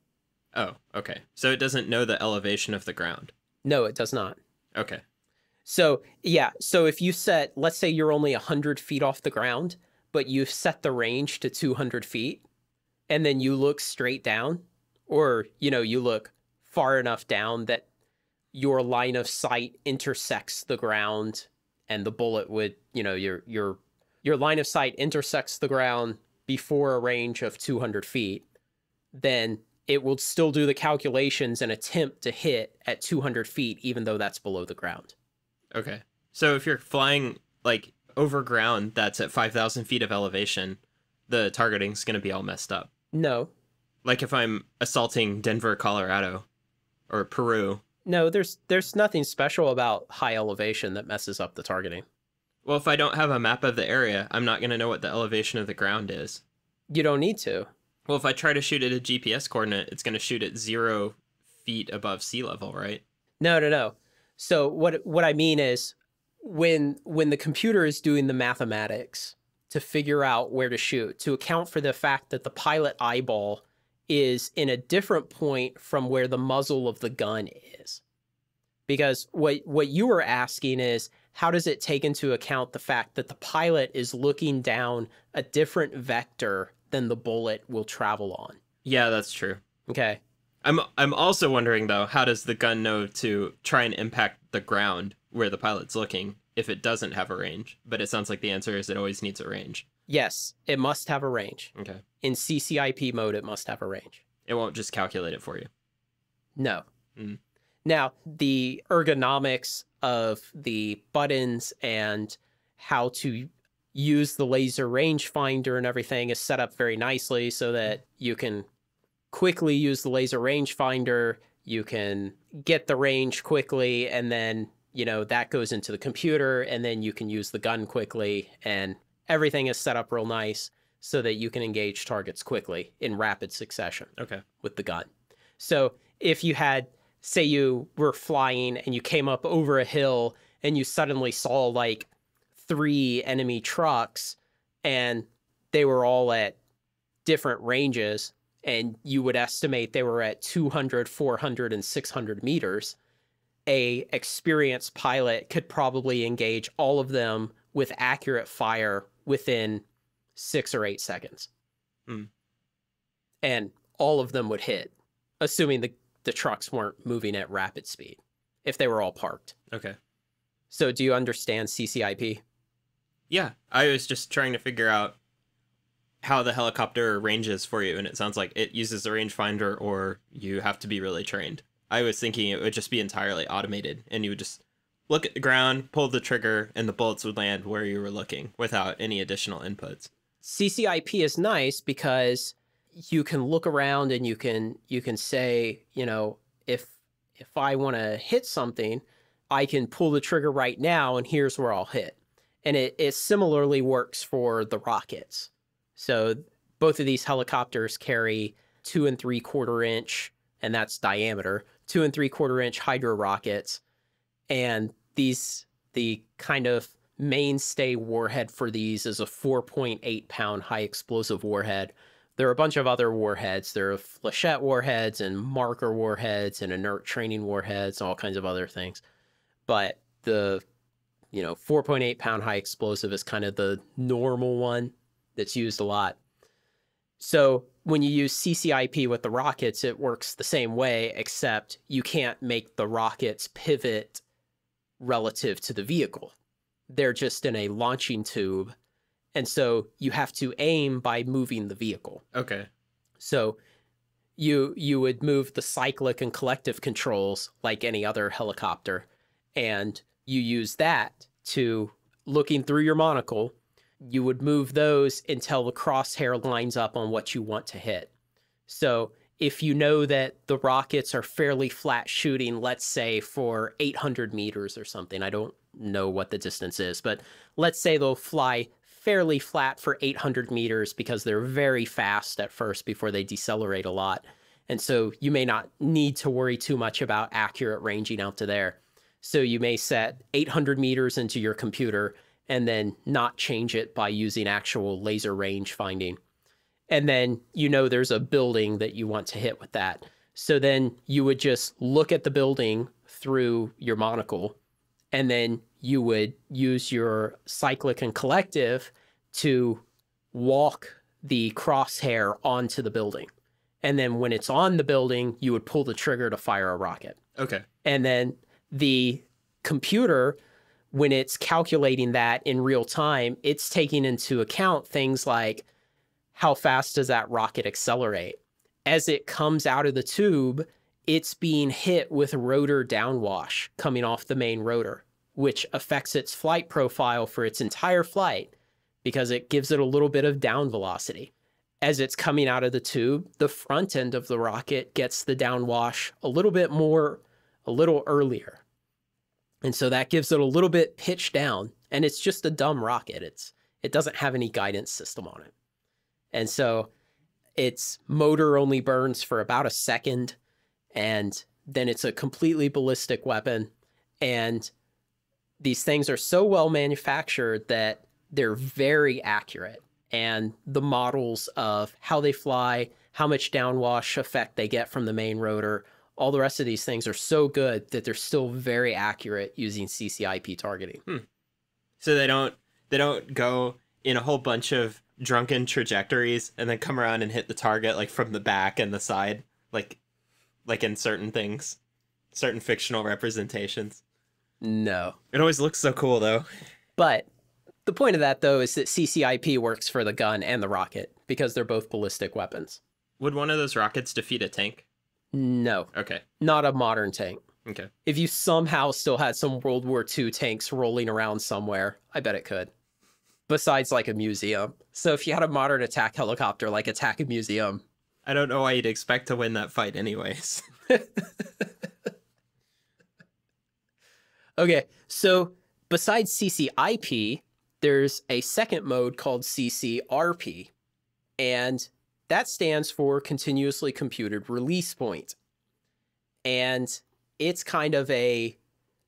Oh, okay. So it doesn't know the elevation of the ground? No, it does not. Okay. So, yeah. So if you set, let's say you're only 100 feet off the ground, but you've set the range to 200 feet, and then you look straight down, or, you look far enough down that your line of sight intersects the ground, and the bullet would, your line of sight intersects the ground before a range of 200 feet, then it will still do the calculations and attempt to hit at 200 feet, even though that's below the ground. Okay. So if you're flying like over ground that's at 5,000 feet of elevation, the targeting's going to be all messed up. No. Like if I'm assaulting Denver, Colorado, or Peru. No, there's nothing special about high elevation that messes up the targeting. Well, if I don't have a map of the area, I'm not going to know what the elevation of the ground is. You don't need to. Well, if I try to shoot at a GPS coordinate, it's going to shoot at 0 feet above sea level, right? No. So what I mean is when the computer is doing the mathematics to figure out where to shoot, to account for the fact that the pilot eyeball is in a different point from where the muzzle of the gun is. Because what you were asking is, how does it take into account the fact that the pilot is looking down a different vector than the bullet will travel on? Yeah, that's true. Okay. I'm also wondering, though, how does the gun know to try and impact the ground where the pilot's looking if it doesn't have a range? But it sounds like the answer is it always needs a range. Yes, it must have a range. Okay. In CCIP mode, it must have a range. It won't just calculate it for you. No. Now, the ergonomics of the buttons and how to use the laser rangefinder and everything is set up very nicely so that you can quickly use the laser rangefinder, you can get the range quickly, and then, that goes into the computer, and then you can use the gun quickly, and everything is set up real nice so that you can engage targets quickly in rapid succession. Okay. With the gun. So if you had, say you were flying and you came up over a hill and you suddenly saw like 3 enemy trucks and they were all at different ranges and you would estimate they were at 200, 400, and 600 meters, a experienced pilot could probably engage all of them with accurate fire within 6 or 8 seconds. And all of them would hit, assuming the trucks weren't moving at rapid speed, if they were all parked. Okay. So do you understand CCIP? Yeah, I was just trying to figure out how the helicopter ranges for you, and it sounds like it uses a rangefinder or you have to be really trained. I was thinking it would just be entirely automated, and you would just look at the ground, pull the trigger, and the bullets would land where you were looking without any additional inputs. CCIP is nice because you can look around and you can say, you know, if I want to hit something, I can pull the trigger right now and here's where I'll hit. And it similarly works for the rockets. So both of these helicopters carry 2 3/4 inch, and that's diameter, 2 3/4 inch hydro rockets. And the kind of mainstay warhead for these is a 4.8 pound high explosive warhead. There are a bunch of other warheads. There are flechette warheads and marker warheads and inert training warheads and all kinds of other things. But the 4.8 pound high explosive is kind of the normal one that's used a lot. So when you use CCIP with the rockets, it works the same way, except you can't make the rockets pivot relative to the vehicle. They're just in a launching tube. And so you have to aim by moving the vehicle. Okay. So you would move the cyclic and collective controls like any other helicopter, and you use that to, looking through your monocle, you would move those until the crosshair lines up on what you want to hit. So if you know that the rockets are fairly flat shooting, let's say for 800 meters or something, I don't know what the distance is, but let's say they'll fly fairly flat for 800 meters because they're very fast at first before they decelerate a lot. And so you may not need to worry too much about accurate ranging out to there. So you may set 800 meters into your computer and then not change it by using actual laser range finding. And then there's a building that you want to hit with that. So then you would just look at the building through your monocle, and then you would use your cyclic and collective to walk the crosshair onto the building. And then when it's on the building, you would pull the trigger to fire a rocket. Okay. And then the computer, when it's calculating that in real time, it's taking into account things like how fast does that rocket accelerate? As it comes out of the tube, it's being hit with rotor downwash coming off the main rotor, which affects its flight profile for its entire flight because it gives it a little bit of down velocity. As it's coming out of the tube, the front end of the rocket gets the downwash a little earlier. And so that gives it a little bit pitch down, and it's just a dumb rocket. It doesn't have any guidance system on it. And so its motor only burns for about a second, and then it's a completely ballistic weapon. And these things are so well manufactured that they're very accurate. And the models of how they fly, how much downwash effect they get from the main rotor, all the rest of these things are so good that they're still very accurate using CCIP targeting. So they don't go in a whole bunch of drunken trajectories and then come around and hit the target like from the back and the side, like in certain things, certain fictional representations. No. It always looks so cool though. But the point of that though is that CCIP works for the gun and the rocket because they're both ballistic weapons. Would one of those rockets defeat a tank? No. Okay. Not a modern tank. Okay. If you somehow still had some World War II tanks rolling around somewhere, I bet it could. Besides like a museum. So if you had a modern attack helicopter, like attack a museum. I don't know why you'd expect to win that fight anyways. Okay, so besides CCIP, there's a second mode called CCRP. And that stands for Continuously Computed Release Point. And it's kind of a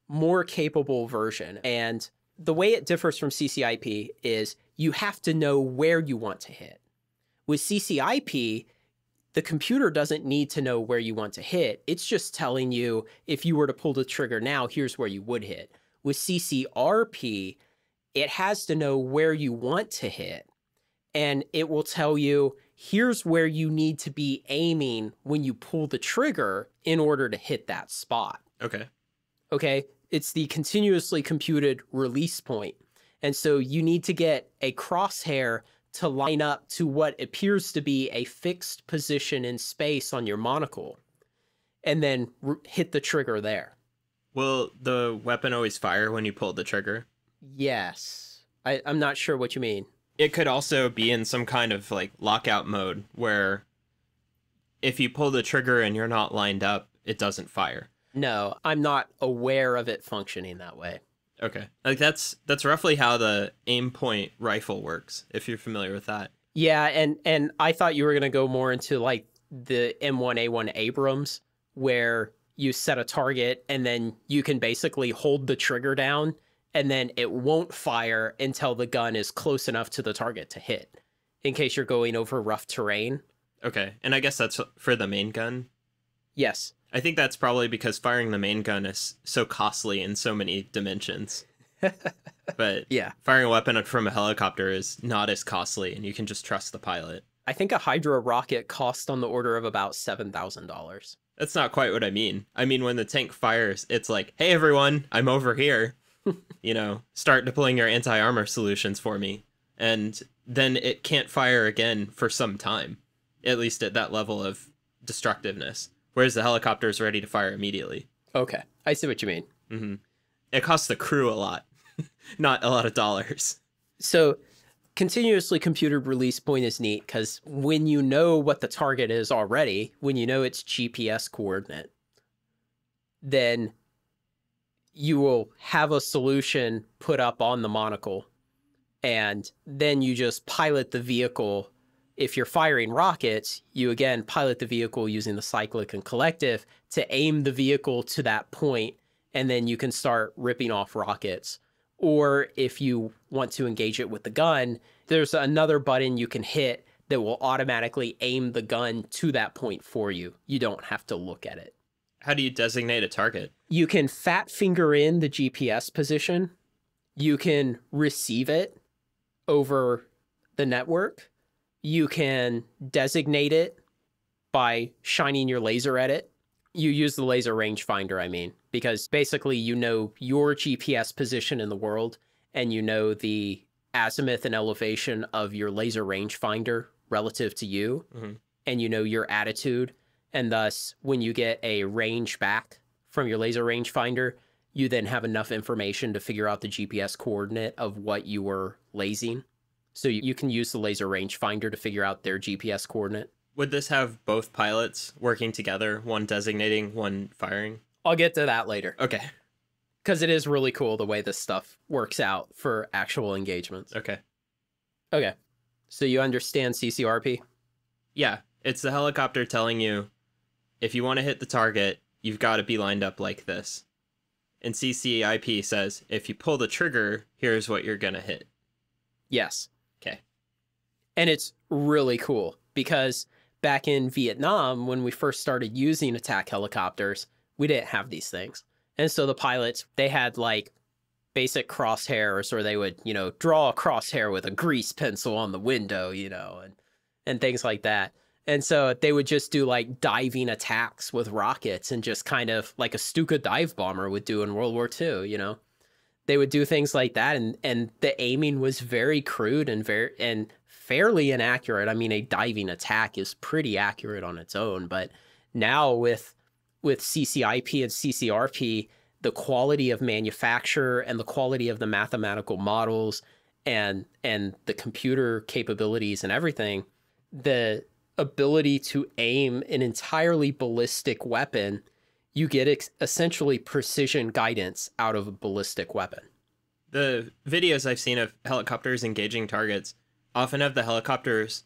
more capable version. And the way it differs from CCIP is you have to know where you want to hit. With CCIP, the computer doesn't need to know where you want to hit. It's just telling you, if you were to pull the trigger now, here's where you would hit. With CCRP, it has to know where you want to hit. And it will tell you, here's where you need to be aiming when you pull the trigger in order to hit that spot. Okay. Okay? It's the continuously computed release point. And so you need to get a crosshair to line up to what appears to be a fixed position in space on your monocle, and then hit the trigger there. Will the weapon always fire when you pull the trigger? Yes. I'm not sure what you mean. It could also be in some kind of like lockout mode where if you pull the trigger and you're not lined up, it doesn't fire. No, I'm not aware of it functioning that way. Okay. Like that's roughly how the aim point rifle works, if you're familiar with that. Yeah, and I thought you were going to go more into like the M1A1 Abrams, where you set a target and then you can basically hold the trigger down and then it won't fire until the gun is close enough to the target to hit, in case you're going over rough terrain. Okay. And I guess that's for the main gun? Yes. I think that's probably because firing the main gun is so costly in so many dimensions. But yeah, firing a weapon from a helicopter is not as costly, and you can just trust the pilot. I think a Hydra rocket cost on the order of about $7,000. That's not quite what I mean. I mean, when the tank fires, it's like, hey, everyone, I'm over here. You know, start deploying your anti-armor solutions for me. And then it can't fire again for some time, at least at that level of destructiveness. Whereas the helicopter is ready to fire immediately. Okay, I see what you mean. Mm-hmm. It costs the crew a lot, not a lot of dollars. So continuously computed release point is neat because when you know what the target is already, when you know its GPS coordinate, then you will have a solution put up on the monocle, and then you just pilot the vehicle. If you're firing rockets, you again pilot the vehicle using the cyclic and collective to aim the vehicle to that point, and then you can start ripping off rockets. Or if you want to engage it with the gun, there's another button you can hit that will automatically aim the gun to that point for you. You don't have to look at it. How do you designate a target? You can fat finger in the GPS position. You can receive it over the network. You can designate it by shining your laser at it. You use the laser rangefinder, I mean, because basically you know your GPS position in the world, and you know the azimuth and elevation of your laser rangefinder relative to you, and you know your attitude. And thus, when you get a range back from your laser rangefinder, you then have enough information to figure out the GPS coordinate of what you were lasing. So you can use the laser rangefinder to figure out their GPS coordinate. Would this have both pilots working together, one designating, one firing? I'll get to that later. Okay. Because it is really cool the way this stuff works out for actual engagements. Okay. Okay. So you understand CCRP? Yeah. It's the helicopter telling you, if you want to hit the target, you've got to be lined up like this. And CCIP says, if you pull the trigger, here's what you're going to hit. Yes. Okay. And it's really cool because back in Vietnam, when we first started using attack helicopters, we didn't have these things. And so the pilots, they had like basic crosshairs, or they would, you know, draw a crosshair with a grease pencil on the window, you know, and things like that. And so they would just do like diving attacks with rockets, and just kind of like a Stuka dive bomber would do in World War II, you know. They would do things like that, and the aiming was very crude and fairly inaccurate. I mean, a diving attack is pretty accurate on its own, but now with CCIP and CCRP, the quality of manufacture and the quality of the mathematical models and the computer capabilities and everything, the ability to aim an entirely ballistic weapon, you get essentially precision guidance out of a ballistic weapon. The videos I've seen of helicopters engaging targets often have the helicopters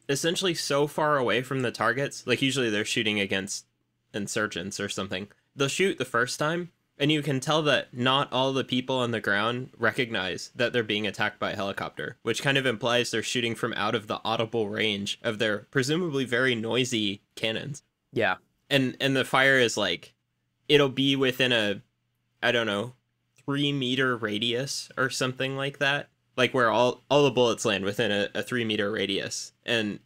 essentially so far away from the targets. Like usually they're shooting against insurgents or something. They'll shoot the first time, And you can tell that not all the people on the ground recognize that they're being attacked by a helicopter, which kind of implies they're shooting from out of the audible range of their presumably very noisy cannons. Yeah. And the fire is like, it'll be within a, I don't know, 3-meter radius or something like that. Like where all the bullets land within a 3-meter radius. And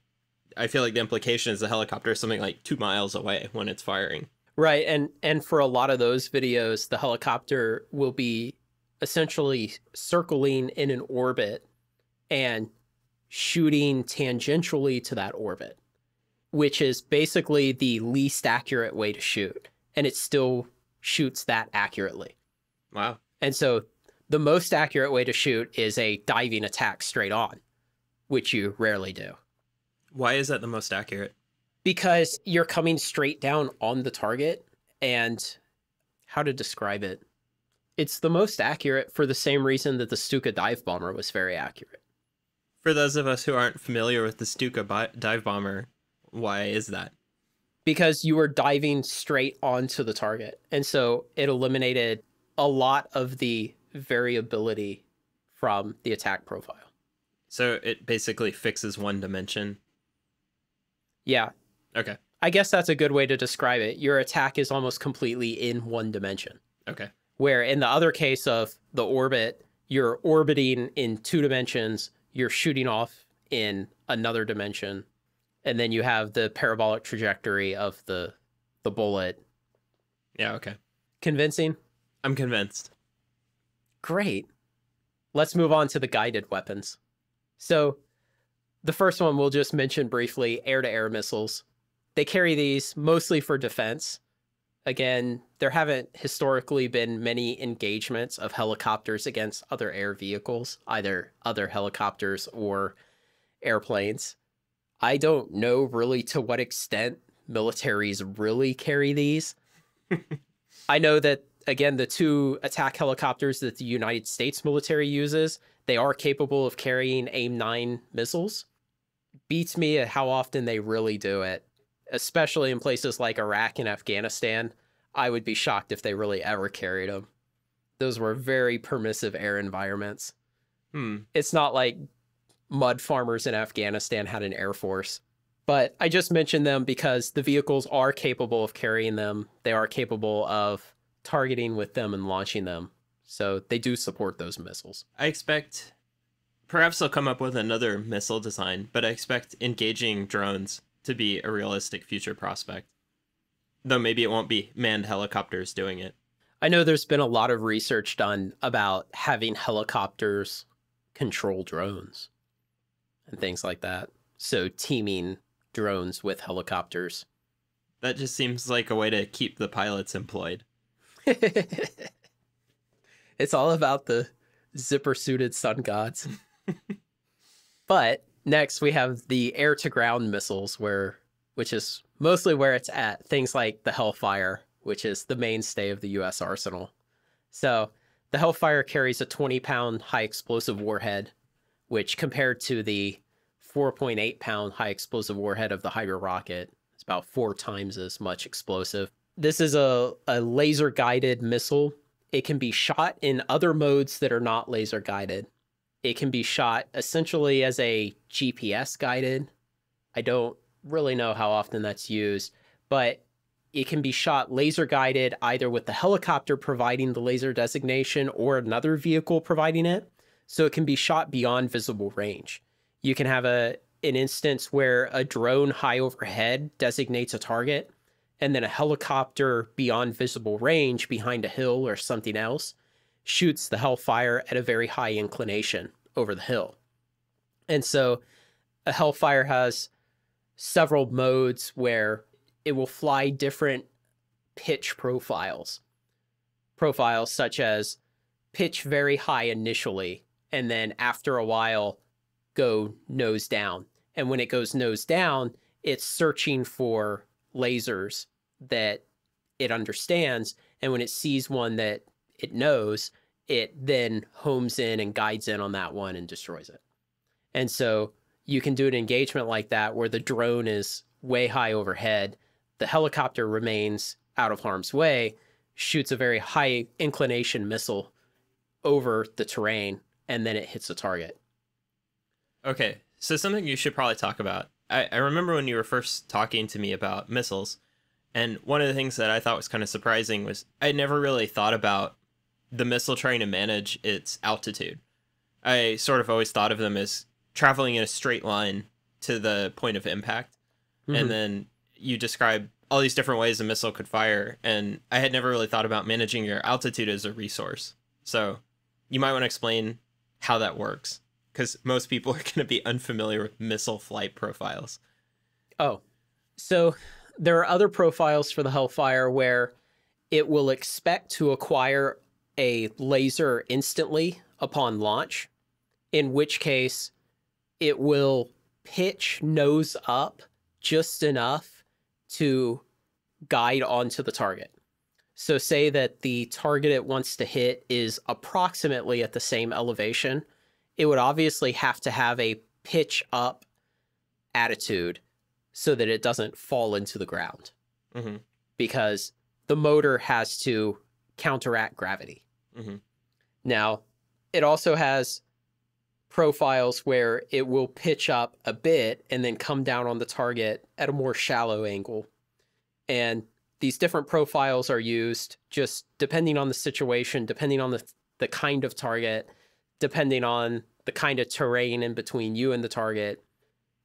I feel like the implication is the helicopter is something like 2 miles away when it's firing. Right. And for a lot of those videos, the helicopter will be essentially circling in an orbit and shooting tangentially to that orbit, which is basically the least accurate way to shoot. And it still shoots that accurately. Wow. And so the most accurate way to shoot is a diving attack straight on, which you rarely do. Why is that the most accurate? Because you're coming straight down on the target, and how to describe it? It's the most accurate for the same reason that the Stuka dive bomber was very accurate. For those of us who aren't familiar with the Stuka dive bomber, why is that? Because you were diving straight onto the target. And so it eliminated a lot of the variability from the attack profile. So it basically fixes one dimension. Yeah. Okay. I guess that's a good way to describe it. Your attack is almost completely in one dimension. Okay. Where in the other case of the orbit, you're orbiting in 2 dimensions, you're shooting off in another dimension, and then you have the parabolic trajectory of the bullet. Yeah, okay. Convincing? I'm convinced. Great. Let's move on to the guided weapons. So the first one we'll just mention briefly, air-to-air missiles. They carry these mostly for defense. Again, there haven't historically been many engagements of helicopters against other air vehicles, either other helicopters or airplanes. I don't know really to what extent militaries really carry these. I know that, again, the 2 attack helicopters that the United States military uses, they are capable of carrying AIM-9 missiles. Beats me at how often they really do it, especially in places like Iraq and Afghanistan. I would be shocked if they really ever carried them. Those were very permissive air environments. It's not like mud farmers in Afghanistan had an air force. But I just mentioned them because the vehicles are capable of carrying them. They are capable of targeting with them and launching them. So they do support those missiles. I expect, perhaps they'll come up with another missile design, but I expect engaging drones to be a realistic future prospect. Though maybe it won't be manned helicopters doing it. I know there's been a lot of research done about having helicopters control drones and things like that. So teaming drones with helicopters. That just seems like a way to keep the pilots employed. It's all about the zipper-suited sun gods. But next we have the air-to-ground missiles, which is mostly where it's at. Things like the Hellfire, which is the mainstay of the U.S. arsenal. So the Hellfire carries a 20-pound high-explosive warhead, which compared to the 4.8-pound high-explosive warhead of the Hydra rocket, it's about 4 times as much explosive. This is a laser-guided missile. It can be shot in other modes that are not laser-guided. It can be shot essentially as a GPS-guided. I don't really know how often that's used, but it can be shot laser-guided either with the helicopter providing the laser designation or another vehicle providing it. So it can be shot beyond visible range. You can have an instance where a drone high overhead designates a target, and then a helicopter beyond visible range behind a hill or something else shoots the Hellfire at a very high inclination over the hill. And so a Hellfire has several modes where it will fly different pitch profiles. Profiles such as pitch very high initially, and then after a while go nose down. And when it goes nose down, it's searching for lasers that it understands. And when it sees one that it knows, it then homes in and guides in on that one and destroys it. And so you can do an engagement like that where the drone is way high overhead, the helicopter remains out of harm's way, shoots a very high inclination missile over the terrain, and then it hits the target. Okay, so something you should probably talk about. I remember when you were first talking to me about missiles, and one of the things that I thought was kind of surprising was I never really thought about the missile trying to manage its altitude. I sort of always thought of them as traveling in a straight line to the point of impact. And then you describe all these different ways a missile could fire, and I had never really thought about managing your altitude as a resource. So you might want to explain how that works, because most people are going to be unfamiliar with missile flight profiles. Oh, so there are other profiles for the Hellfire where it will expect to acquire a laser instantly upon launch, in which case it will pitch nose up just enough to guide onto the target. So say that the target it wants to hit is approximately at the same elevation. It would obviously have to have a pitch up attitude so that it doesn't fall into the ground, because the motor has to counteract gravity. Now, it also has profiles where it will pitch up a bit and then come down on the target at a more shallow angle. And these different profiles are used just depending on the situation, depending on the kind of target, depending on the kind of terrain in between you and the target.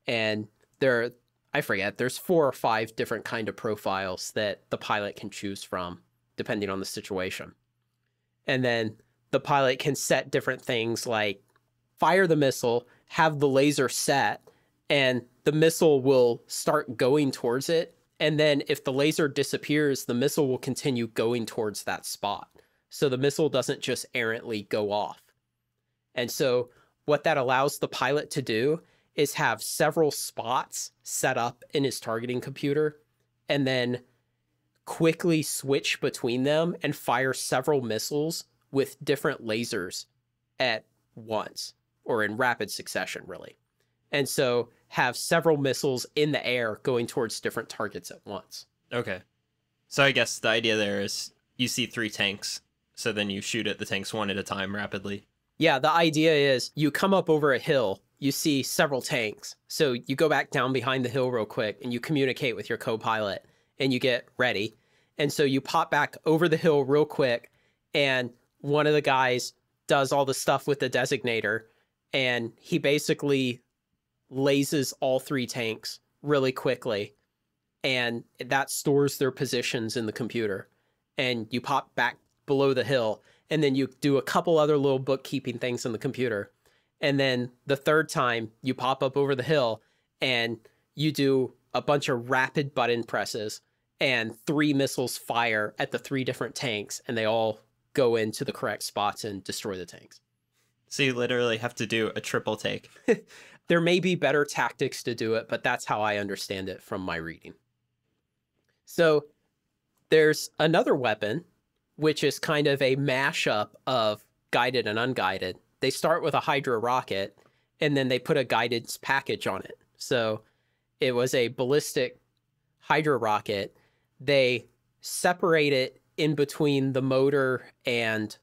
And I forget, there's 4 or 5 different kind of profiles that the pilot can choose from, depending on the situation. And then the pilot can set different things like fire the missile, have the laser set, and the missile will start going towards it. And then if the laser disappears, the missile will continue going towards that spot. So the missile doesn't just errantly go off. And so what that allows the pilot to do is have several spots set up in his targeting computer, and then quickly switch between them and fire several missiles with different lasers at once, or in rapid succession, really. And so have several missiles in the air going towards different targets at once. Okay. So I guess the idea there is you see 3 tanks, so then you shoot at the tanks one at a time rapidly. Yeah, the idea is you come up over a hill, you see several tanks. So you go back down behind the hill real quick and you communicate with your co-pilot and you get ready. And so you pop back over the hill real quick, and one of the guys does all the stuff with the designator, and he basically lasers all 3 tanks really quickly, and that stores their positions in the computer. And you pop back below the hill, and then you do a couple other little bookkeeping things in the computer. And then the third time you pop up over the hill and you do a bunch of rapid button presses, and 3 missiles fire at the 3 different tanks, and they all go into the correct spots and destroy the tanks. So you literally have to do a triple take. There may be better tactics to do it, but that's how I understand it from my reading. So there's another weapon, which is kind of a mashup of guided and unguided. They start with a Hydra rocket, and then they put a guidance package on it. So it was a ballistic Hydra rocket. They separate it in between the motor and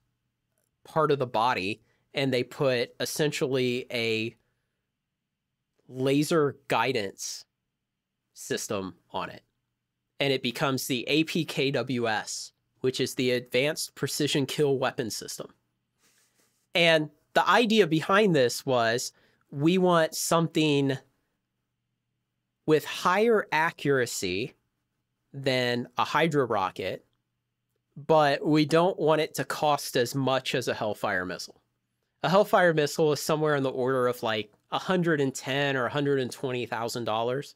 part of the body, and they put essentially a laser guidance system on it. And it becomes the APKWS, which is the Advanced Precision Kill Weapon System. And the idea behind this was, we want something with higher accuracy than a Hydra rocket, but we don't want it to cost as much as a Hellfire missile. A Hellfire missile is somewhere in the order of like $110,000 or $120,000.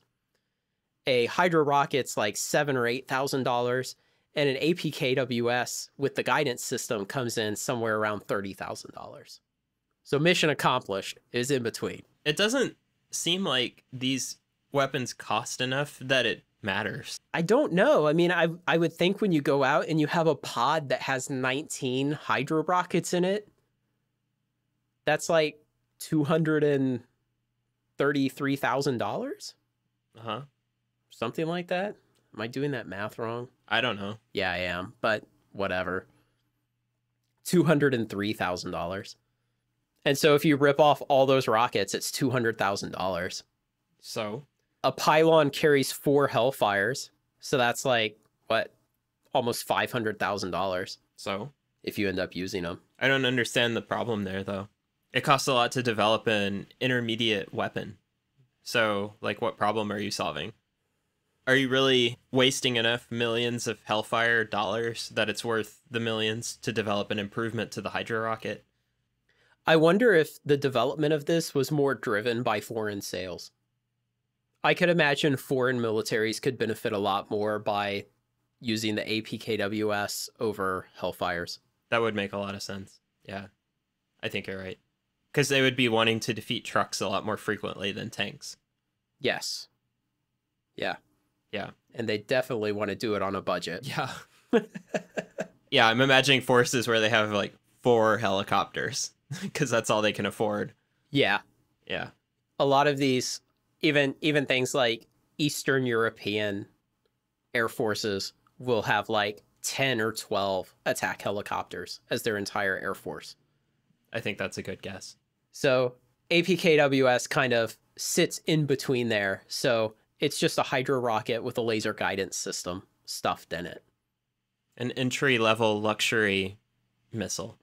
A Hydra rocket's like $7,000 or $8,000, and an APKWS with the guidance system comes in somewhere around $30,000. So mission accomplished is in between. It doesn't seem like these weapons cost enough that it matters. I don't know. I mean, I would think when you go out and you have a pod that has 19 Hydra rockets in it, that's like $233,000? Something like that. Am I doing that math wrong? I don't know. Yeah, I am. But whatever, $203,000. And so if you rip off all those rockets, it's $200,000. So a pylon carries 4 Hellfires. So that's like, what, almost $500,000 so if you end up using them. I don't understand the problem there, though. It costs a lot to develop an intermediate weapon. So, like, what problem are you solving? Are you really wasting enough millions of Hellfire dollars that it's worth the millions to develop an improvement to the Hydra rocket? I wonder if the development of this was more driven by foreign sales. I could imagine foreign militaries could benefit a lot more by using the APKWS over Hellfires. That would make a lot of sense. Yeah, I think you're right. Because they would be wanting to defeat trucks a lot more frequently than tanks. Yes. Yeah. Yeah. And they definitely want to do it on a budget. Yeah. Yeah, I'm imagining forces where they have like 4 helicopters because that's all they can afford. Yeah. Yeah. A lot of these, even things like Eastern European air forces will have like 10 or 12 attack helicopters as their entire air force. I think that's a good guess. So APKWS kind of sits in between there. So it's just a Hydra rocket with a laser guidance system stuffed in it. An entry-level luxury missile.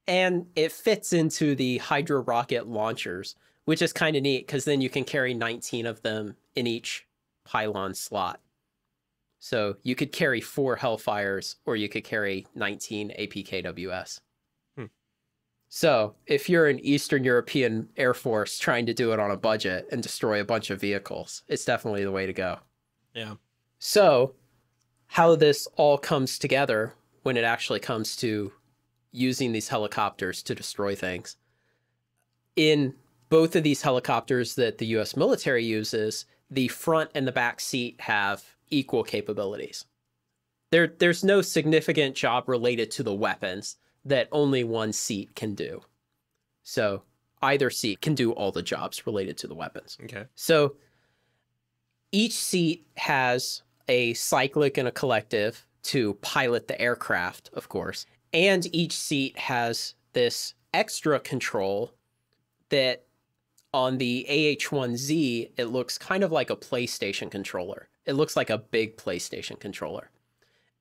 And it fits into the Hydra rocket launchers, which is kind of neat because then you can carry 19 of them in each pylon slot. So you could carry 4 Hellfires or you could carry 19 APKWS. So if you're an Eastern European Air Force trying to do it on a budget and destroy a bunch of vehicles, it's definitely the way to go. Yeah. So how this all comes together when it actually comes to using these helicopters to destroy things. In both of these helicopters that the US military uses, the front and the back seat have equal capabilities. There's no significant job related to the weapons that only one seat can do. So either seat can do all the jobs related to the weapons. Okay. So each seat has a cyclic and a collective to pilot the aircraft, of course. And each seat has this extra control that on the AH-1Z, it looks kind of like a PlayStation controller. It looks like a big PlayStation controller.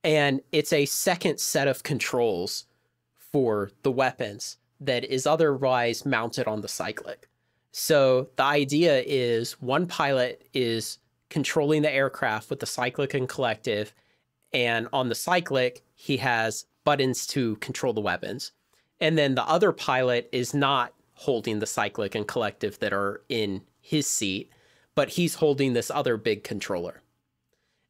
And it's a second set of controls for the weapons that is otherwise mounted on the cyclic. So the idea is one pilot is controlling the aircraft with the cyclic and collective, and on the cyclic, he has buttons to control the weapons. And then the other pilot is not holding the cyclic and collective that are in his seat, but he's holding this other big controller.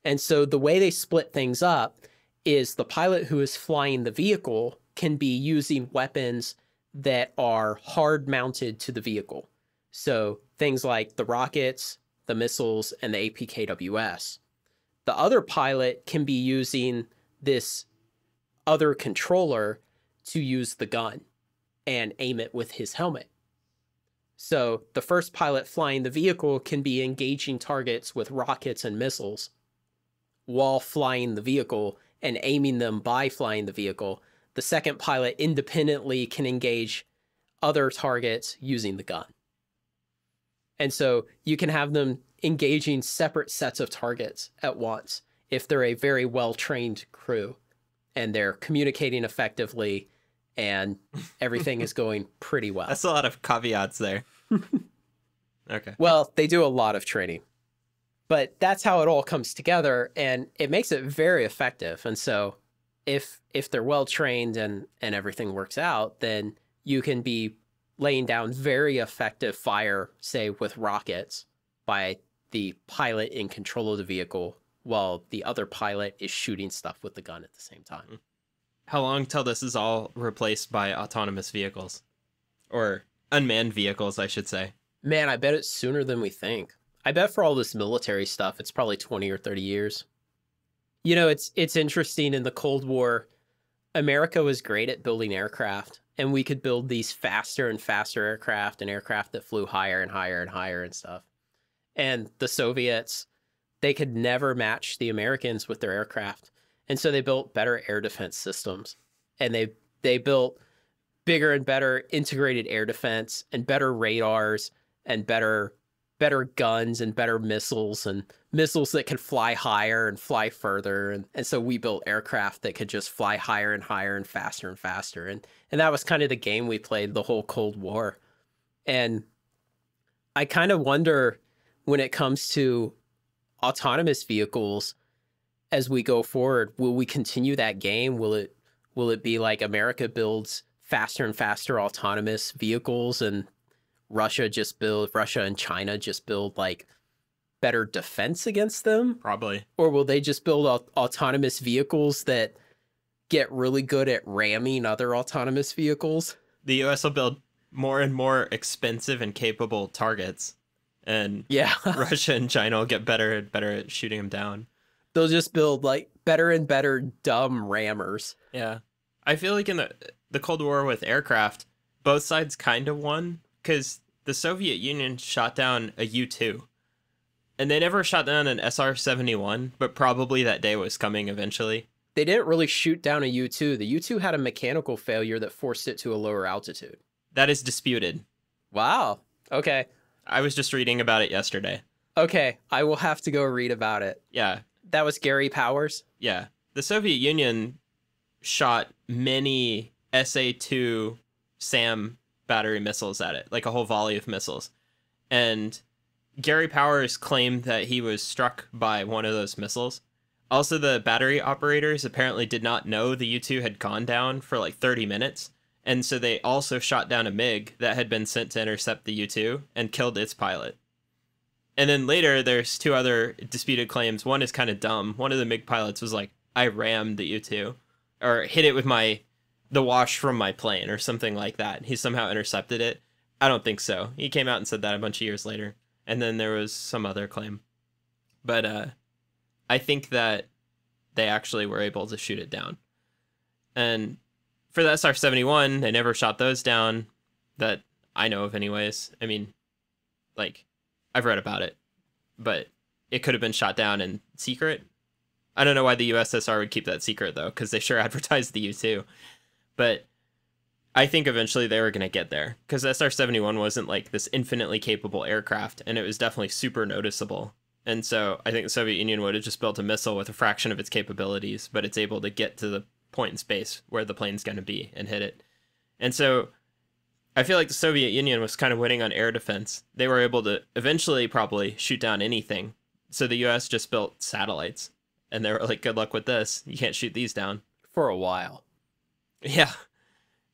And so the way they split things up is the pilot who is flying the vehicle can be using weapons that are hard mounted to the vehicle. So things like the rockets, the missiles, and the APKWS. The other pilot can be using this other controller to use the gun and aim it with his helmet. So the first pilot flying the vehicle can be engaging targets with rockets and missiles while flying the vehicle and aiming them by flying the vehicle. The second pilot independently can engage other targets using the gun. And so you can have them engaging separate sets of targets at once if they're a very well-trained crew and they're communicating effectively and everything is going pretty well. That's a lot of caveats there. Okay. Well, they do a lot of training. But that's how it all comes together, and it makes it very effective. And so if they're well trained and everything works out, then you can be laying down very effective fire, say with rockets, by the pilot in control of the vehicle while the other pilot is shooting stuff with the gun at the same time. How long till this is all replaced by autonomous vehicles? Or unmanned vehicles, I should say. Man, I bet it's sooner than we think. I bet for all this military stuff, it's probably 20 or 30 years. You know, it's interesting. In the Cold War, America was great at building aircraft, and we could build these faster and faster aircraft and aircraft that flew higher and higher and higher and stuff. And the Soviets, they could never match the Americans with their aircraft. And so they built better air defense systems. And they built bigger and better integrated air defense and better radars and better guns and better missiles and missiles that could fly higher and fly further. And so we built aircraft that could just fly higher and higher and faster and faster. And that was kind of the game we played the whole Cold War. And I kind of wonder when it comes to autonomous vehicles as we go forward, will we continue that game? Will it be like America builds faster and faster autonomous vehicles and Russia and China just build like better defense against them? Probably. Or will they just build autonomous vehicles that get really good at ramming other autonomous vehicles? The US will build more and more expensive and capable targets. And yeah, Russia and China will get better and better at shooting them down. They'll just build like better and better dumb rammers. Yeah. I feel like in the Cold War with aircraft, both sides kind of won because the Soviet Union shot down a U-2. And they never shot down an SR-71, but probably that day was coming eventually. They didn't really shoot down a U-2. The U-2 had a mechanical failure that forced it to a lower altitude. That is disputed. Wow. Okay. I was just reading about it yesterday. Okay. I will have to go read about it. Yeah. That was Gary Powers? Yeah. The Soviet Union shot many SA-2 SAM battery missiles at it, like a whole volley of missiles. And Gary Powers claimed that he was struck by one of those missiles. Also, the battery operators apparently did not know the U-2 had gone down for like 30 minutes. And so they also shot down a MiG that had been sent to intercept the U-2 and killed its pilot. And then later, there's two other disputed claims. One is kind of dumb. One of the MiG pilots was like, I rammed the U-2 or hit it with the wash from my plane or something like that. He somehow intercepted it. I don't think so. He came out and said that a bunch of years later. And then there was some other claim. But I think that they actually were able to shoot it down. And for the SR-71, they never shot those down that I know of anyways. I mean, like, I've read about it, but it could have been shot down in secret. I don't know why the USSR would keep that secret, though, because they sure advertised the U-2. But I think eventually they were going to get there, because SR-71 wasn't like this infinitely capable aircraft, and it was definitely super noticeable. And so I think the Soviet Union would have just built a missile with a fraction of its capabilities, but it's able to get to the point in space where the plane's going to be and hit it. And so I feel like the Soviet Union was kind of winning on air defense. They were able to eventually probably shoot down anything. So the US just built satellites, and they were like, good luck with this. You can't shoot these down. For a while. Yeah.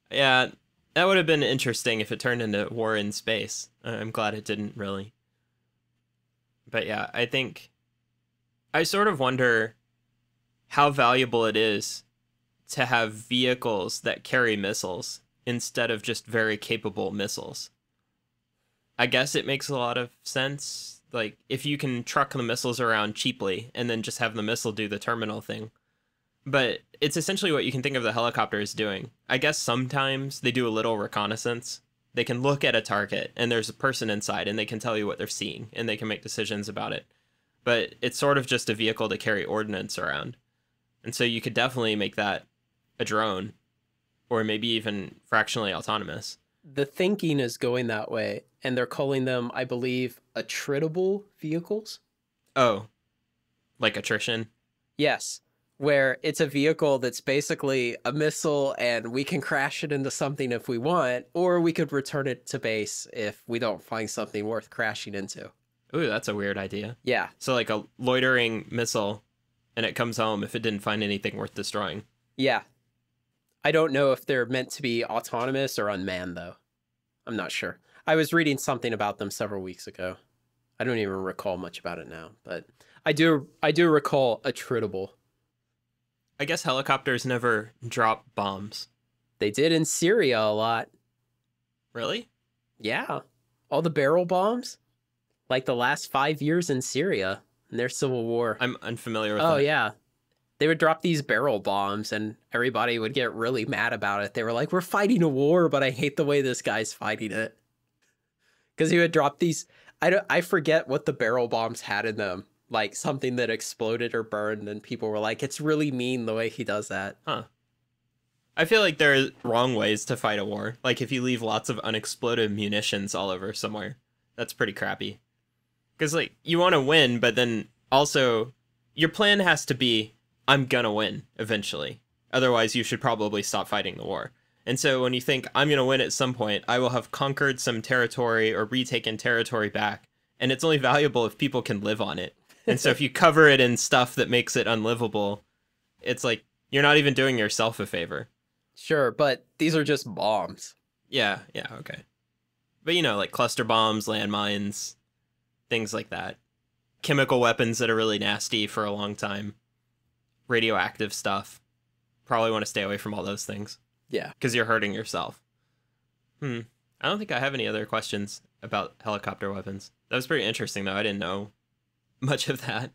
Yeah, that would have been interesting if it turned into war in space. I'm glad it didn't really. But yeah, I sort of wonder how valuable it is to have vehicles that carry missiles instead of just very capable missiles. I guess it makes a lot of sense. Like, if you can truck the missiles around cheaply and then just have the missile do the terminal thing. But it's essentially what you can think of the helicopters doing. I guess sometimes they do a little reconnaissance. They can look at a target and there's a person inside and they can tell you what they're seeing and they can make decisions about it. But it's sort of just a vehicle to carry ordnance around. And so you could definitely make that a drone or maybe even fractionally autonomous. The thinking is going that way, and they're calling them, I believe, attritable vehicles. Oh, like attrition? Yes, where it's a vehicle that's basically a missile and we can crash it into something if we want, or we could return it to base if we don't find something worth crashing into. Ooh, that's a weird idea. Yeah. So like a loitering missile, and it comes home if it didn't find anything worth destroying. Yeah. I don't know if they're meant to be autonomous or unmanned, though. I'm not sure. I was reading something about them several weeks ago. I don't even recall much about it now, but I do recall attritable. I guess helicopters never drop bombs. They did in Syria a lot. Really? Yeah. All the barrel bombs. Like the last 5 years in Syria in their civil war. I'm unfamiliar with that. Oh, yeah. They would drop these barrel bombs and everybody would get really mad about it. They were like, we're fighting a war, but I hate the way this guy's fighting it. Because he would drop these, I forget what the barrel bombs had in them. like something that exploded or burned, and people were like, it's really mean the way he does that. Huh. I feel like there are wrong ways to fight a war. Like if you leave lots of unexploded munitions all over somewhere, that's pretty crappy. Because like you want to win, but then also your plan has to be, I'm gonna win eventually. Otherwise, you should probably stop fighting the war. And so when you think, I'm gonna win at some point, I will have conquered some territory or retaken territory back, and it's only valuable if people can live on it. And so if you cover it in stuff that makes it unlivable, it's like you're not even doing yourself a favor. Sure, but these are just bombs. Yeah, okay. But you know, like cluster bombs, landmines, things like that. Chemical weapons that are really nasty for a long time. Radioactive stuff. Probably want to stay away from all those things. Yeah. Because you're hurting yourself. I don't think I have any other questions about helicopter weapons. That was pretty interesting, though. I didn't know much of that.